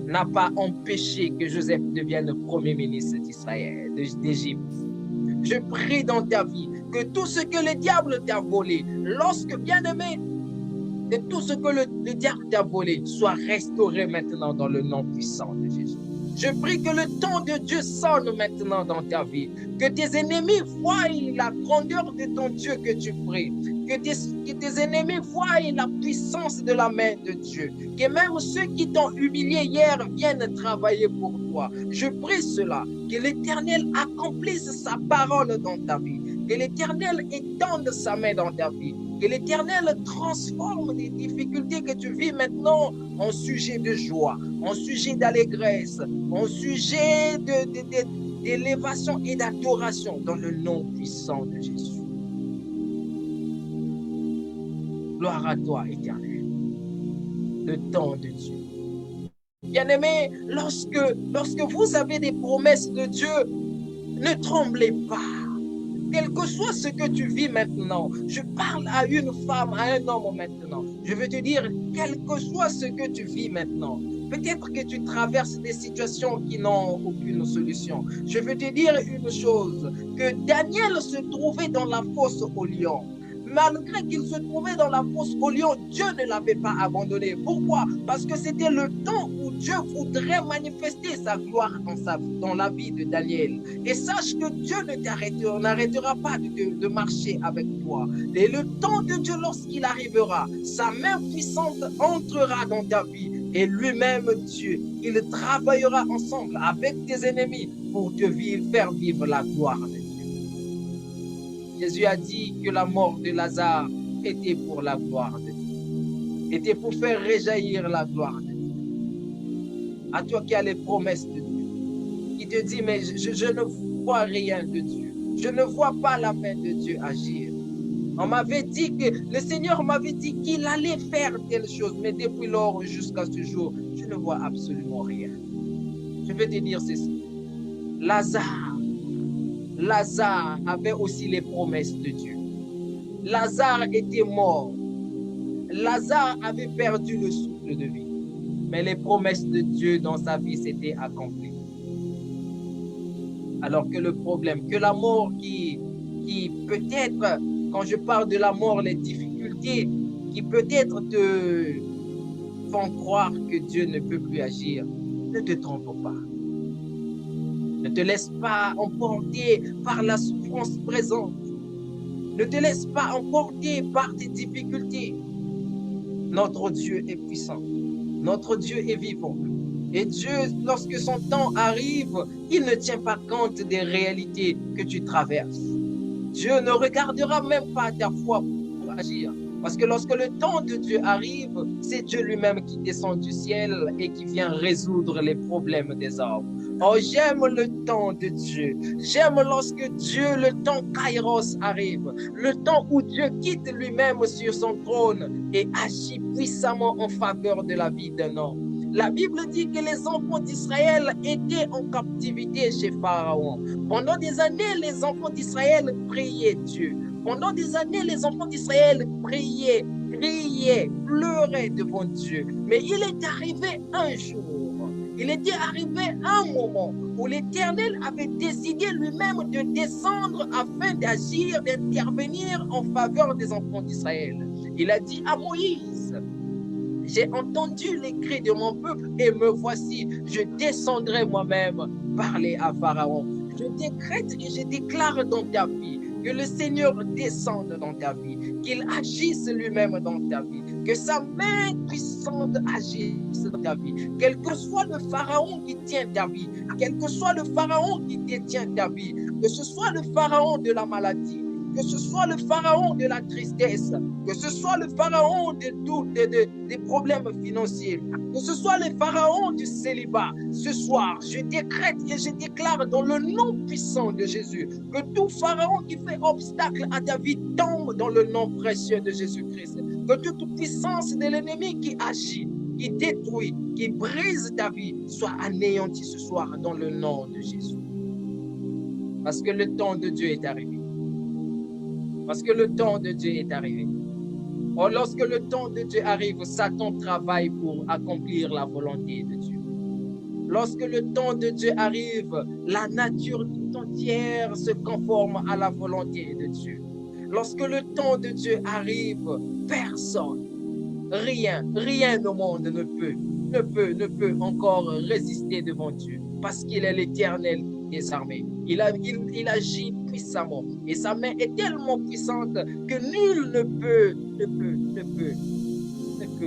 n'a pas empêché que Joseph devienne le premier ministre d'Israël, d'Égypte. Je prie dans ta vie que tout ce que le diable t'a volé, lorsque bien-aimé, que tout ce que le diable t'a volé soit restauré maintenant dans le nom puissant de Jésus. Je prie que le temps de Dieu sonne maintenant dans ta vie. Que tes ennemis voient la grandeur de ton Dieu que tu pries. Que tes ennemis voient la puissance de la main de Dieu. Que même ceux qui t'ont humilié hier viennent travailler pour toi. Je prie cela. Que l'Éternel accomplisse sa parole dans ta vie. Que l'Éternel étende sa main dans ta vie. Que l'Éternel transforme les difficultés que tu vis maintenant en sujet de joie, en sujet d'allégresse, en sujet d'élévation et d'adoration dans le nom puissant de Jésus. Gloire à toi, Éternel, le temps de Dieu. Bien-aimés, lorsque vous avez des promesses de Dieu, ne tremblez pas. Quel que soit ce que tu vis maintenant, je parle à une femme, à un homme maintenant. Je veux te dire, quel que soit ce que tu vis maintenant, peut-être que tu traverses des situations qui n'ont aucune solution. Je veux te dire une chose, que Daniel se trouvait dans la fosse aux lions. Malgré qu'il se trouvait dans la fosse aux lions, Dieu ne l'avait pas abandonné. Pourquoi? Parce que c'était le temps où Dieu voudrait manifester sa gloire dans la vie de Daniel. Et sache que Dieu n'arrêtera pas de marcher avec toi. Et le temps de Dieu, lorsqu'il arrivera, sa main puissante entrera dans ta vie. Et lui-même, Dieu, il travaillera ensemble avec tes ennemis pour te faire vivre la gloire de Dieu. Jésus a dit que la mort de Lazare était pour la gloire de Dieu, était pour faire réjaillir la gloire de Dieu. À toi qui as les promesses de Dieu, qui te dit, mais je ne vois rien de Dieu, je ne vois pas la main de Dieu agir. On m'avait dit que le Seigneur m'avait dit qu'il allait faire telle chose, mais depuis lors jusqu'à ce jour, je ne vois absolument rien. Je vais te dire ceci. Lazare avait aussi les promesses de Dieu. Lazare était mort. Lazare avait perdu le souffle de vie. Mais les promesses de Dieu dans sa vie s'étaient accomplies. Alors que le problème, que la mort qui peut-être, quand je parle de la mort, les difficultés qui peut-être te font croire que Dieu ne peut plus agir, ne te trompe pas. Ne te laisse pas emporter par la souffrance présente. Ne te laisse pas emporter par tes difficultés. Notre Dieu est puissant. Notre Dieu est vivant. Et Dieu, lorsque son temps arrive, il ne tient pas compte des réalités que tu traverses. Dieu ne regardera même pas ta foi pour agir. Parce que lorsque le temps de Dieu arrive, c'est Dieu lui-même qui descend du ciel et qui vient résoudre les problèmes des hommes. Oh, j'aime le temps de Dieu. J'aime lorsque Dieu, le temps Kairos arrive. Le temps où Dieu quitte lui-même sur son trône et agit puissamment en faveur de la vie d'un homme. La Bible dit que les enfants d'Israël étaient en captivité chez Pharaon. Pendant des années, les enfants d'Israël priaient Dieu. Pendant des années, les enfants d'Israël priaient, pleuraient devant Dieu. Mais il est arrivé un jour. Il était arrivé un moment où l'Éternel avait décidé lui-même de descendre afin d'agir, d'intervenir en faveur des enfants d'Israël. Il a dit à Moïse, j'ai entendu les cris de mon peuple et me voici, je descendrai moi-même parler à Pharaon. Je décrète et je déclare dans ta vie que le Seigneur descende dans ta vie, qu'il agisse lui-même dans ta vie, que sa main puissante agisse dans ta vie, quel que soit le pharaon qui tient ta vie, quel que soit le pharaon qui détient ta vie, que ce soit le pharaon de la maladie, que ce soit le pharaon de la tristesse, que ce soit le pharaon des problèmes financiers, que ce soit le pharaon du célibat. Ce soir, je décrète et je déclare dans le nom puissant de Jésus que tout pharaon qui fait obstacle à ta vie tombe dans le nom précieux de Jésus-Christ. Que toute puissance de l'ennemi qui agit, qui détruit, qui brise ta vie soit anéantie ce soir dans le nom de Jésus. Parce que le temps de Dieu est arrivé. Parce que le temps de Dieu est arrivé. Or, lorsque le temps de Dieu arrive, Satan travaille pour accomplir la volonté de Dieu. Lorsque le temps de Dieu arrive, la nature tout entière se conforme à la volonté de Dieu. Lorsque le temps de Dieu arrive, personne, rien au monde ne peut encore résister devant Dieu. Parce qu'il est l'Éternel des armées. Il agit puissamment. Et sa main est tellement puissante que nul ne peut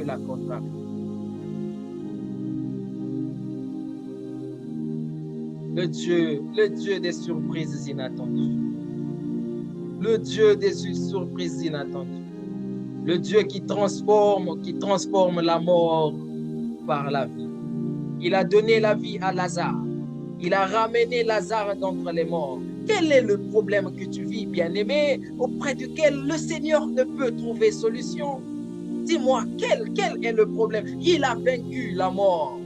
la contraindre. Le Dieu des surprises inattendues. Le Dieu des surprises inattendues. Le Dieu qui transforme la mort par la vie. Il a donné la vie à Lazare. Il a ramené Lazare d'entre les morts. Quel est le problème que tu vis, bien-aimé, auprès duquel le Seigneur ne peut trouver solution? Dis-moi, quel est le problème? Il a vaincu la mort.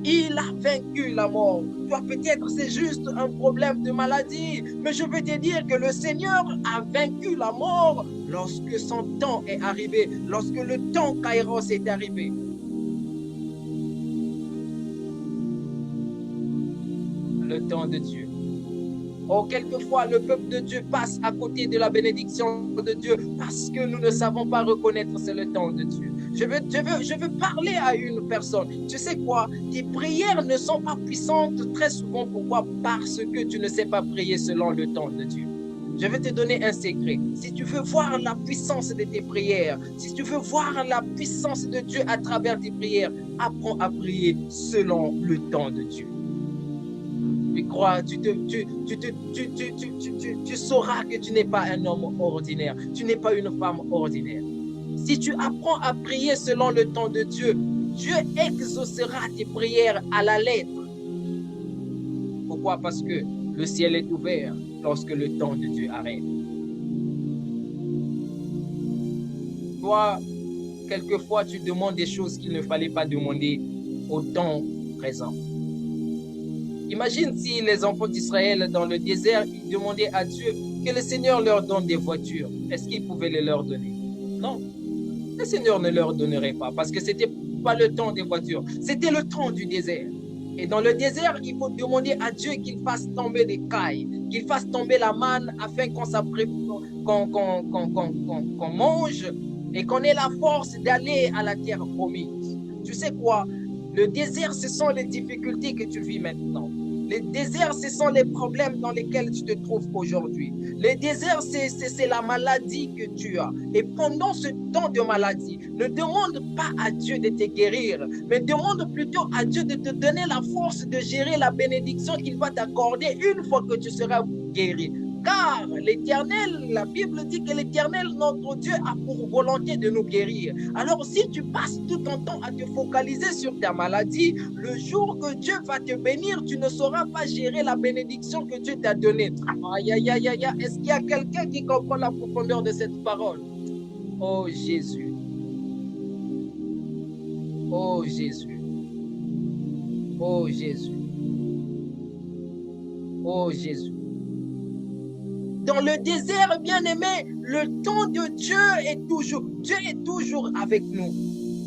Il a vaincu la mort. Toi, peut-être c'est juste un problème de maladie, mais je veux te dire que le Seigneur a vaincu la mort lorsque son temps est arrivé, lorsque le temps Kairos est arrivé. Le temps de Dieu. Oh, quelquefois, le peuple de Dieu passe à côté de la bénédiction de Dieu parce que nous ne savons pas reconnaître c'est le temps de Dieu. Je veux parler à une personne. Tu sais quoi? Tes prières ne sont pas puissantes très souvent. Pourquoi? Parce que tu ne sais pas prier selon le temps de Dieu. Je vais te donner un secret. Si tu veux voir la puissance de tes prières, si tu veux voir la puissance de Dieu à travers tes prières, apprends à prier selon le temps de Dieu. Tu crois, tu sauras que tu n'es pas un homme ordinaire, tu n'es pas une femme ordinaire. Si tu apprends à prier selon le temps de Dieu, Dieu exaucera tes prières à la lettre. Pourquoi? Parce que le ciel est ouvert lorsque le temps de Dieu arrive. Toi, quelquefois, tu demandes des choses qu'il ne fallait pas demander au temps présent. Imagine si les enfants d'Israël dans le désert, ils demandaient à Dieu que le Seigneur leur donne des voitures. Est-ce qu'il pouvait les leur donner? Non. Le Seigneur ne leur donnerait pas parce que ce n'était pas le temps des voitures. C'était le temps du désert. Et dans le désert, il faut demander à Dieu qu'il fasse tomber des cailles, qu'il fasse tomber la manne afin qu'on mange et qu'on ait la force d'aller à la terre promise. Tu sais quoi? Le désert, ce sont les difficultés que tu vis maintenant. Les déserts, ce sont les problèmes dans lesquels tu te trouves aujourd'hui. Les déserts, c'est la maladie que tu as. Et pendant ce temps de maladie, ne demande pas à Dieu de te guérir, mais demande plutôt à Dieu de te donner la force de gérer la bénédiction qu'il va t'accorder une fois que tu seras guéri. Car l'Éternel, la Bible dit que l'Éternel, notre Dieu, a pour volonté de nous guérir. Alors si tu passes tout ton temps à te focaliser sur ta maladie, le jour que Dieu va te bénir, tu ne sauras pas gérer la bénédiction que Dieu t'a donnée. Aïe, aïe, aïe, aïe, est-ce qu'il y a quelqu'un qui comprend la profondeur de cette parole? Oh Jésus. Oh Jésus. Oh Jésus. Oh Jésus. Dans le désert, bien-aimé, le temps de Dieu est toujours avec nous.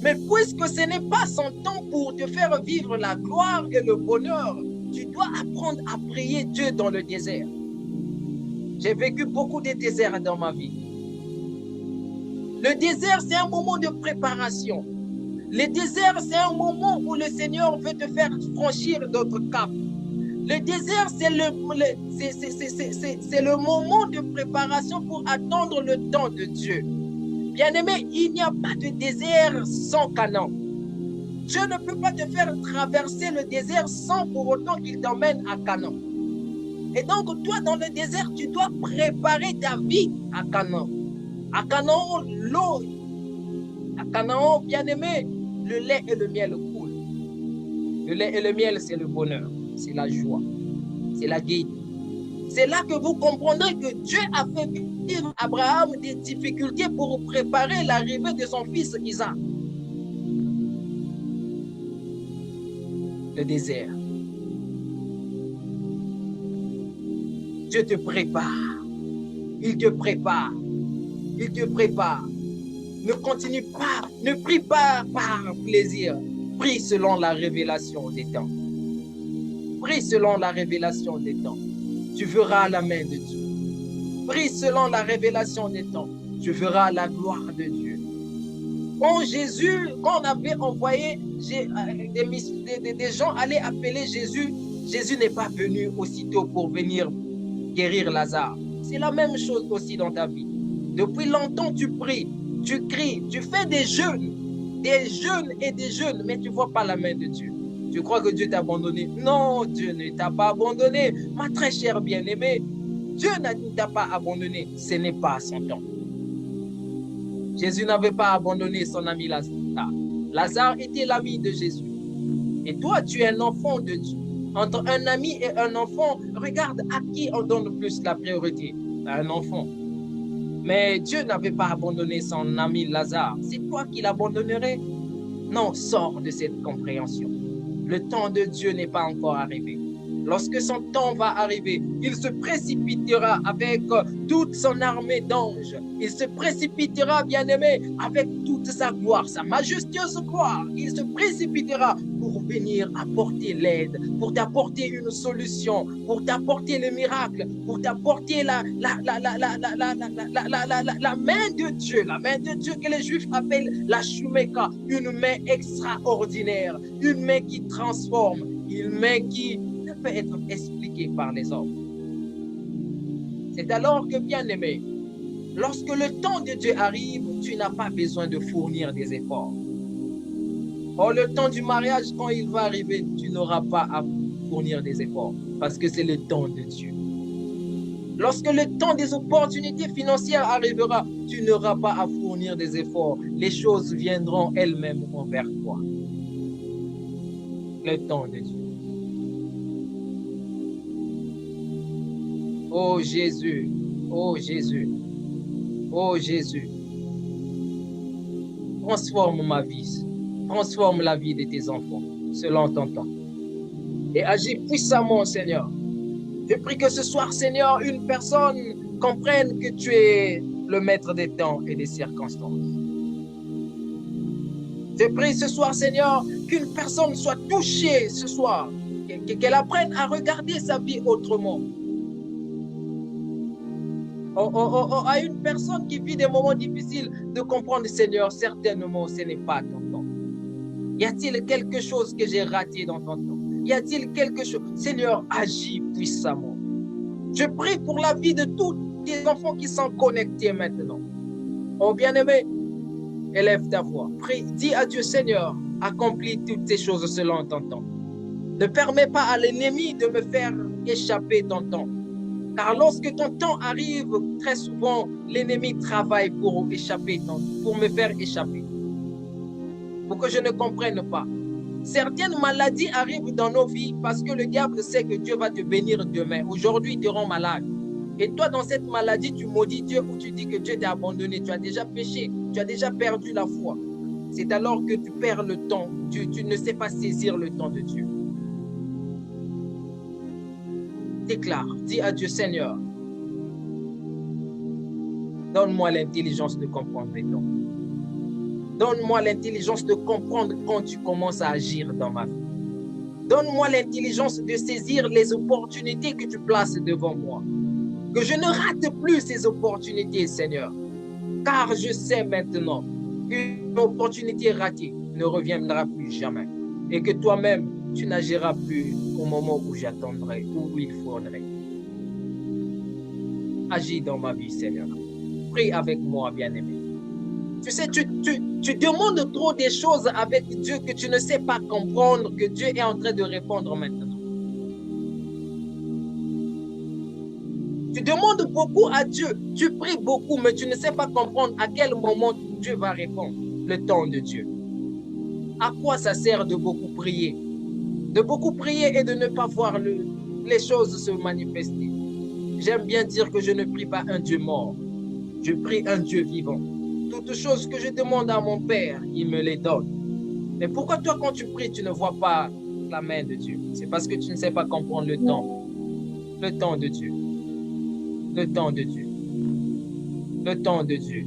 Mais puisque ce n'est pas son temps pour te faire vivre la gloire et le bonheur, tu dois apprendre à prier Dieu dans le désert. J'ai vécu beaucoup de déserts dans ma vie. Le désert, c'est un moment de préparation. Le désert, c'est un moment où le Seigneur veut te faire franchir d'autres caps. Le désert, c'est le moment de préparation pour attendre le temps de Dieu. Bien-aimé, il n'y a pas de désert sans Canaan. Dieu ne peut pas te faire traverser le désert sans pour autant qu'il t'emmène à Canaan. Et donc, toi, dans le désert, tu dois préparer ta vie à Canaan. À Canaan, l'eau. À Canaan, bien-aimé, le lait et le miel coulent. Le lait et le miel, c'est le bonheur. C'est la joie, c'est la gaieté. C'est là que vous comprendrez que Dieu a fait vivre Abraham des difficultés pour préparer l'arrivée de son fils Isaac. Le désert. Dieu te prépare. Il te prépare. Il te prépare. Ne continue pas, ne prie pas par plaisir. Prie selon la révélation des temps. Prie selon la révélation des temps. Tu verras la main de Dieu. Prie selon la révélation des temps. Tu verras la gloire de Dieu. Quand on avait envoyé des gens aller appeler Jésus, Jésus n'est pas venu aussitôt pour venir guérir Lazare. C'est la même chose aussi dans ta vie. Depuis longtemps, tu pries, tu cries, tu fais des jeûnes et des jeûnes, mais tu ne vois pas la main de Dieu. Tu crois que Dieu t'a abandonné? Non, Dieu ne t'a pas abandonné. Ma très chère bien-aimée, Dieu ne t'a pas abandonné. Ce n'est pas son temps. Jésus n'avait pas abandonné son ami Lazare. Lazare était l'ami de Jésus. Et toi, tu es un enfant de Dieu. Entre un ami et un enfant, regarde à qui on donne plus la priorité. À un enfant. Mais Dieu n'avait pas abandonné son ami Lazare. C'est toi qui l'abandonnerais? Non, sors de cette compréhension. Le temps de Dieu n'est pas encore arrivé. Lorsque son temps va arriver, il se précipitera avec toute son armée d'anges. Il se précipitera, bien-aimé, avec toute sa gloire, sa majestueuse gloire. Il se précipitera pour venir apporter l'aide, pour t'apporter une solution, pour t'apporter le miracle, pour t'apporter la main de Dieu, la main de Dieu que les Juifs appellent la Shumeka, une main extraordinaire, une main qui transforme, une main qui ne peut être expliquée par les hommes. C'est alors que, bien-aimé, lorsque le temps de Dieu arrive, tu n'as pas besoin de fournir des efforts. Or, le temps du mariage, quand il va arriver, tu n'auras pas à fournir des efforts parce que c'est le temps de Dieu. Lorsque le temps des opportunités financières arrivera, tu n'auras pas à fournir des efforts. Les choses viendront elles-mêmes envers toi. Le temps de Dieu. Oh Jésus, oh Jésus, oh Jésus. Transforme ma vie, transforme la vie de tes enfants selon ton temps. Et agis puissamment, Seigneur. Je prie que ce soir, Seigneur, une personne comprenne que tu es le maître des temps et des circonstances. Je prie ce soir, Seigneur, qu'une personne soit touchée ce soir, qu'elle apprenne à regarder sa vie autrement. À une personne qui vit des moments difficiles de comprendre, Seigneur, certainement ce n'est pas ton temps. Y a-t-il quelque chose que j'ai raté dans ton temps? Y a-t-il quelque chose? Seigneur, agis puissamment. Je prie pour la vie de tous tes enfants qui sont connectés maintenant. Oh bien-aimé, élève ta voix. Prie, dis à Dieu, Seigneur, accomplis toutes ces choses selon ton temps. Ne permets pas à l'ennemi de me faire échapper ton temps. Car lorsque ton temps arrive, très souvent, l'ennemi travaille pour échapper, pour me faire échapper. Pour que je ne comprenne pas. Certaines maladies arrivent dans nos vies parce que le diable sait que Dieu va te bénir demain. Aujourd'hui, tu te rends malade. Et toi, dans cette maladie, tu maudis Dieu ou tu dis que Dieu t'a abandonné. Tu as déjà péché, tu as déjà perdu la foi. C'est alors que tu perds le temps. Tu ne sais pas saisir le temps de Dieu. Déclare, dis à Dieu, Seigneur, donne-moi l'intelligence de comprendre les temps. Donne-moi l'intelligence de comprendre quand tu commences à agir dans ma vie. Donne-moi l'intelligence de saisir les opportunités que tu places devant moi. Que je ne rate plus ces opportunités, Seigneur. Car je sais maintenant qu'une opportunité ratée ne reviendra plus jamais. Et que toi-même, tu n'agiras plus au moment où j'attendrai, où il faudrait. Agis dans ma vie, Seigneur. Prie avec moi, bien-aimé. Tu sais, tu demandes trop des choses avec Dieu que tu ne sais pas comprendre, que Dieu est en train de répondre maintenant. Tu demandes beaucoup à Dieu, tu pries beaucoup, mais tu ne sais pas comprendre à quel moment Dieu va répondre, le temps de Dieu. À quoi ça sert de beaucoup prier? De beaucoup prier et de ne pas voir les choses se manifester. J'aime bien dire que je ne prie pas un Dieu mort, je prie un Dieu vivant. Toutes choses que je demande à mon Père, il me les donne. Mais pourquoi toi, quand tu pries, tu ne vois pas la main de Dieu? C'est parce que tu ne sais pas comprendre le temps de Dieu. Le temps de Dieu. Le temps de Dieu.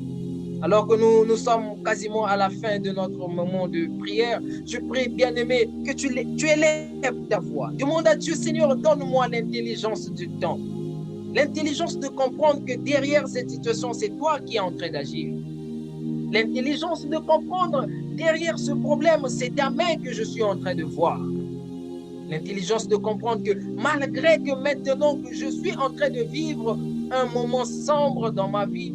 Alors que nous sommes quasiment à la fin de notre moment de prière, je prie, bien-aimé, que tu élèves ta voix. Demande à Dieu, Seigneur, donne-moi l'intelligence du temps. L'intelligence de comprendre que derrière cette situation, c'est toi qui es en train d'agir. L'intelligence de comprendre derrière ce problème, c'est ta main que je suis en train de voir. L'intelligence de comprendre que malgré que maintenant que je suis en train de vivre un moment sombre dans ma vie,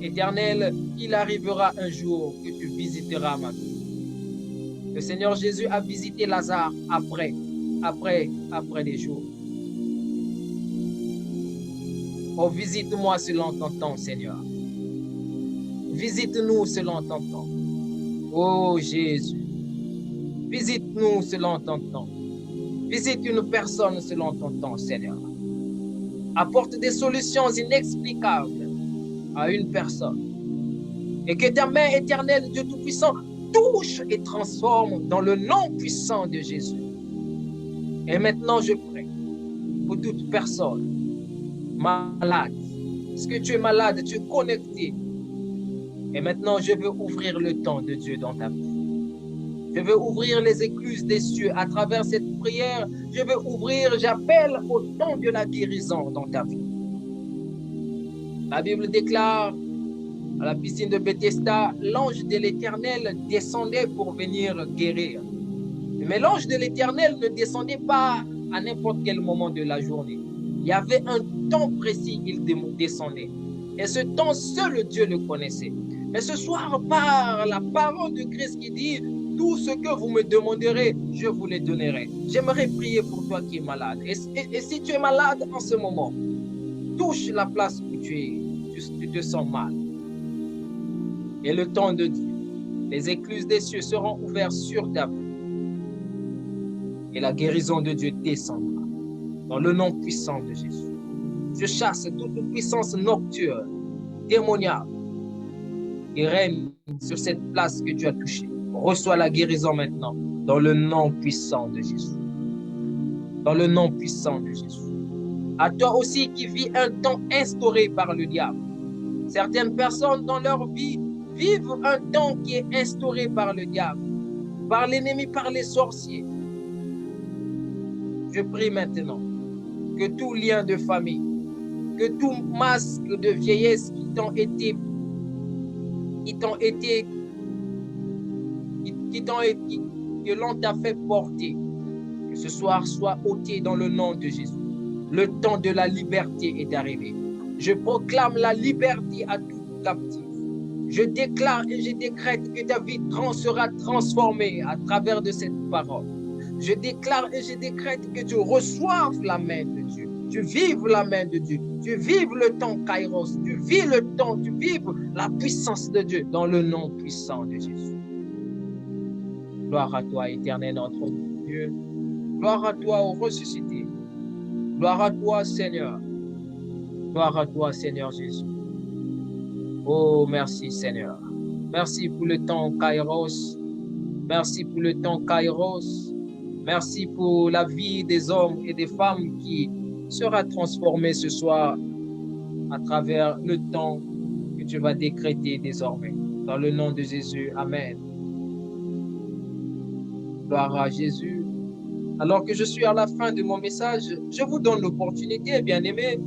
Éternel, il arrivera un jour que tu visiteras ma vie. Le Seigneur Jésus a visité Lazare après des jours. Oh, visite-moi selon ton temps, Seigneur. Visite-nous selon ton temps. Oh Jésus, visite-nous selon ton temps. Visite une personne selon ton temps, Seigneur. Apporte des solutions inexplicables à une personne. Et que ta main éternelle, Dieu Tout-Puissant, touche et transforme dans le nom puissant de Jésus. Et maintenant, je prie pour toute personne malade. Est-ce que tu es malade? Tu es connecté. Et maintenant, je veux ouvrir le temps de Dieu dans ta vie. Je veux ouvrir les écluses des cieux à travers cette prière. Je veux ouvrir, j'appelle au temps de la guérison dans ta vie. La Bible déclare à la piscine de Bethesda, l'ange de l'Éternel descendait pour venir guérir. Mais l'ange de l'Éternel ne descendait pas à n'importe quel moment de la journée. Il y avait un temps précis, il descendait. Et ce temps, seul Dieu le connaissait. Mais ce soir, par la parole de Christ qui dit, tout ce que vous me demanderez, je vous le donnerai. J'aimerais prier pour toi qui es malade. Et si tu es malade en ce moment, touche la place où tu te sens mal. Et le temps de Dieu, les écluses des cieux seront ouvertes sur ta vie. Et la guérison de Dieu descendra dans le nom puissant de Jésus. Je chasse toute puissance nocturne, démoniaque, qui règne sur cette place que tu as touchée. Reçois la guérison maintenant dans le nom puissant de Jésus. Dans le nom puissant de Jésus. À toi aussi qui vis un temps instauré par le diable. Certaines personnes dans leur vie vivent un temps qui est instauré par le diable, par l'ennemi, par les sorciers. Je prie maintenant que tout lien de famille, que tout masque de vieillesse que l'on t'a fait porter, que ce soir soit ôté dans le nom de Jésus. Le temps de la liberté est arrivé. Je proclame la liberté à tout captif. Je déclare et je décrète que ta vie sera transformée à travers de cette parole. Je déclare et je décrète que tu reçoives la main de Dieu. tu vives la main de Dieu, tu vives le temps Kairos, tu vis le temps, tu vives la puissance de Dieu dans le nom puissant de Jésus. Gloire à toi, éternel notre Dieu. Gloire à toi, au ressuscité. Gloire à toi, Seigneur. Gloire à toi, Seigneur Jésus. Oh, merci, Seigneur. Merci pour le temps Kairos. Merci pour le temps Kairos. Merci pour la vie des hommes et des femmes qui sera transformée ce soir à travers le temps que tu vas décréter désormais. Dans le nom de Jésus. Amen. Gloire à Jésus. Alors que je suis à la fin de mon message, je vous donne l'opportunité, bien-aimés,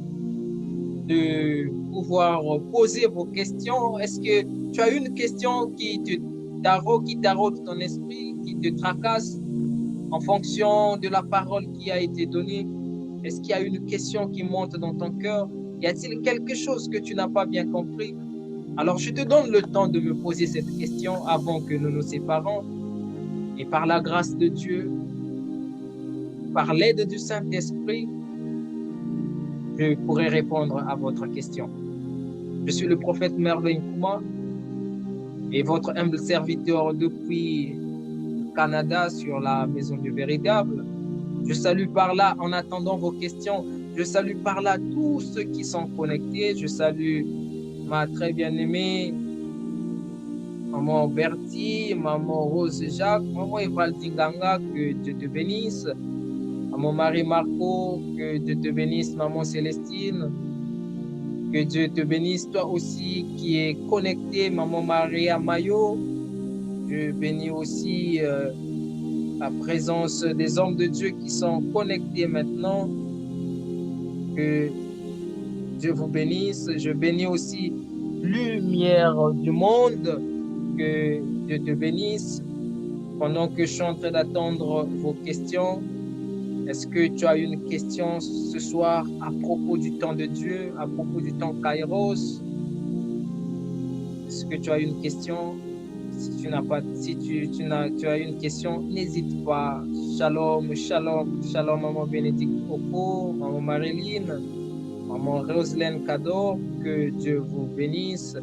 de pouvoir poser vos questions. Est-ce que tu as une question qui taraude ton esprit, qui te tracasse en fonction de la parole qui a été donnée? Est-ce qu'il y a une question qui monte dans ton cœur? Y a-t-il quelque chose que tu n'as pas bien compris? Alors je te donne le temps de me poser cette question avant que nous nous séparons. Et par la grâce de Dieu, par l'aide du Saint-Esprit, je pourrai répondre à votre question. Je suis le prophète Merveille Nkouma et votre humble serviteur depuis le Canada sur la Maison du Véritable. Je salue par là, en attendant vos questions, je salue par là tous ceux qui sont connectés. Je salue ma très bien-aimée Maman Bertie, Maman Rose Jacques, Maman Evaldinganga, que Dieu te bénisse. Maman Marie Marco, que Dieu te bénisse. Maman Célestine, que Dieu te bénisse. Toi aussi qui es connecté, Maman Maria Mayo. Je bénis aussi la présence des hommes de Dieu qui sont connectés maintenant. Que Dieu vous bénisse. Je bénis aussi lumière du monde. Que Dieu te bénisse. Pendant que je suis en train d'attendre vos questions, est-ce que tu as une question ce soir à propos du temps de Dieu, à propos du temps Kairos? Est-ce que tu as une question? Si tu as une question, n'hésite pas. Shalom, shalom, shalom, Maman Bénédicte Oko, Maman Marilyn, Maman Roselaine Cador, que Dieu vous bénisse.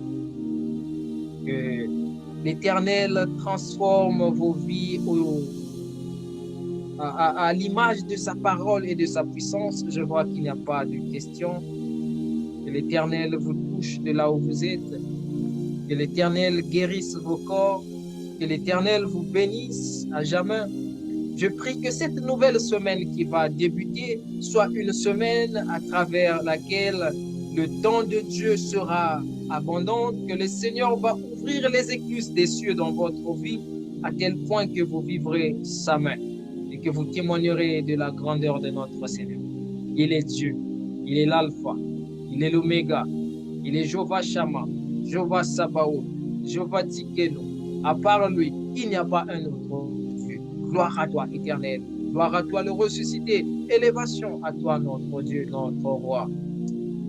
Que l'Éternel transforme vos vies à l'image de sa parole et de sa puissance. Je vois qu'il n'y a pas de questions. Que l'Éternel vous touche de là où vous êtes. Que l'Éternel guérisse vos corps. Que l'Éternel vous bénisse à jamais. Je prie que cette nouvelle semaine qui va débuter soit une semaine à travers laquelle le temps de Dieu sera abondant, que le Seigneur va ouvrir les écluses des cieux dans votre vie à tel point que vous vivrez sa main et que vous témoignerez de la grandeur de notre Seigneur. Il est Dieu, il est l'alpha, il est l'oméga, il est Jéhovah Shammah, Jéhovah Sabaoth, Jéhovah Tsidkenu. À part lui, il n'y a pas un autre Dieu. Gloire à toi, éternel. Gloire à toi, le ressuscité. Élévation à toi, notre Dieu, notre roi.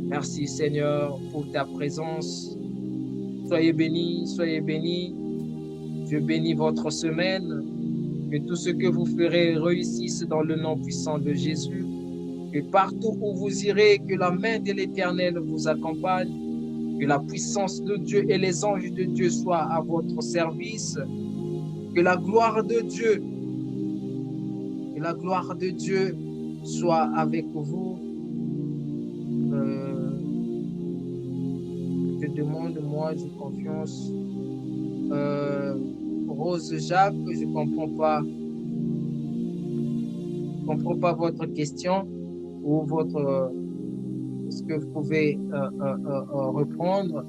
Merci, Seigneur, pour ta présence. Soyez bénis, soyez bénis. Je bénis votre semaine. Que tout ce que vous ferez réussisse dans le nom puissant de Jésus. Que partout où vous irez, que la main de l'Éternel vous accompagne. Que la puissance de Dieu et les anges de Dieu soient à votre service. Que la gloire de Dieu soit avec vous. Je demande, moi, j'ai confiance. Rose Jacques, je ne comprends pas votre question ou votre... Est-ce que vous pouvez reprendre?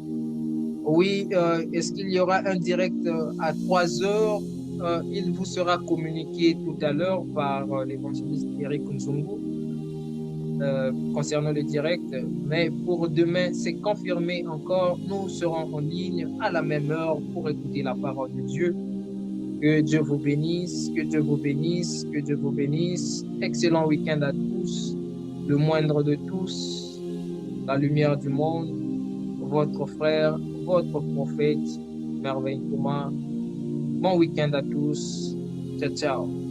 Oui, est-ce qu'il y aura un direct à 3 heures? Il vous sera communiqué tout à l'heure par l'évangéliste Eric Nzungu concernant le direct. Mais pour demain, c'est confirmé encore. Nous serons en ligne à la même heure pour écouter la parole de Dieu. Que Dieu vous bénisse, que Dieu vous bénisse, que Dieu vous bénisse. Excellent week-end à tous, le moindre de tous, la lumière du monde, votre frère, votre prophète, Merveille Nkouma. Bon week-end à tous. Ciao, ciao.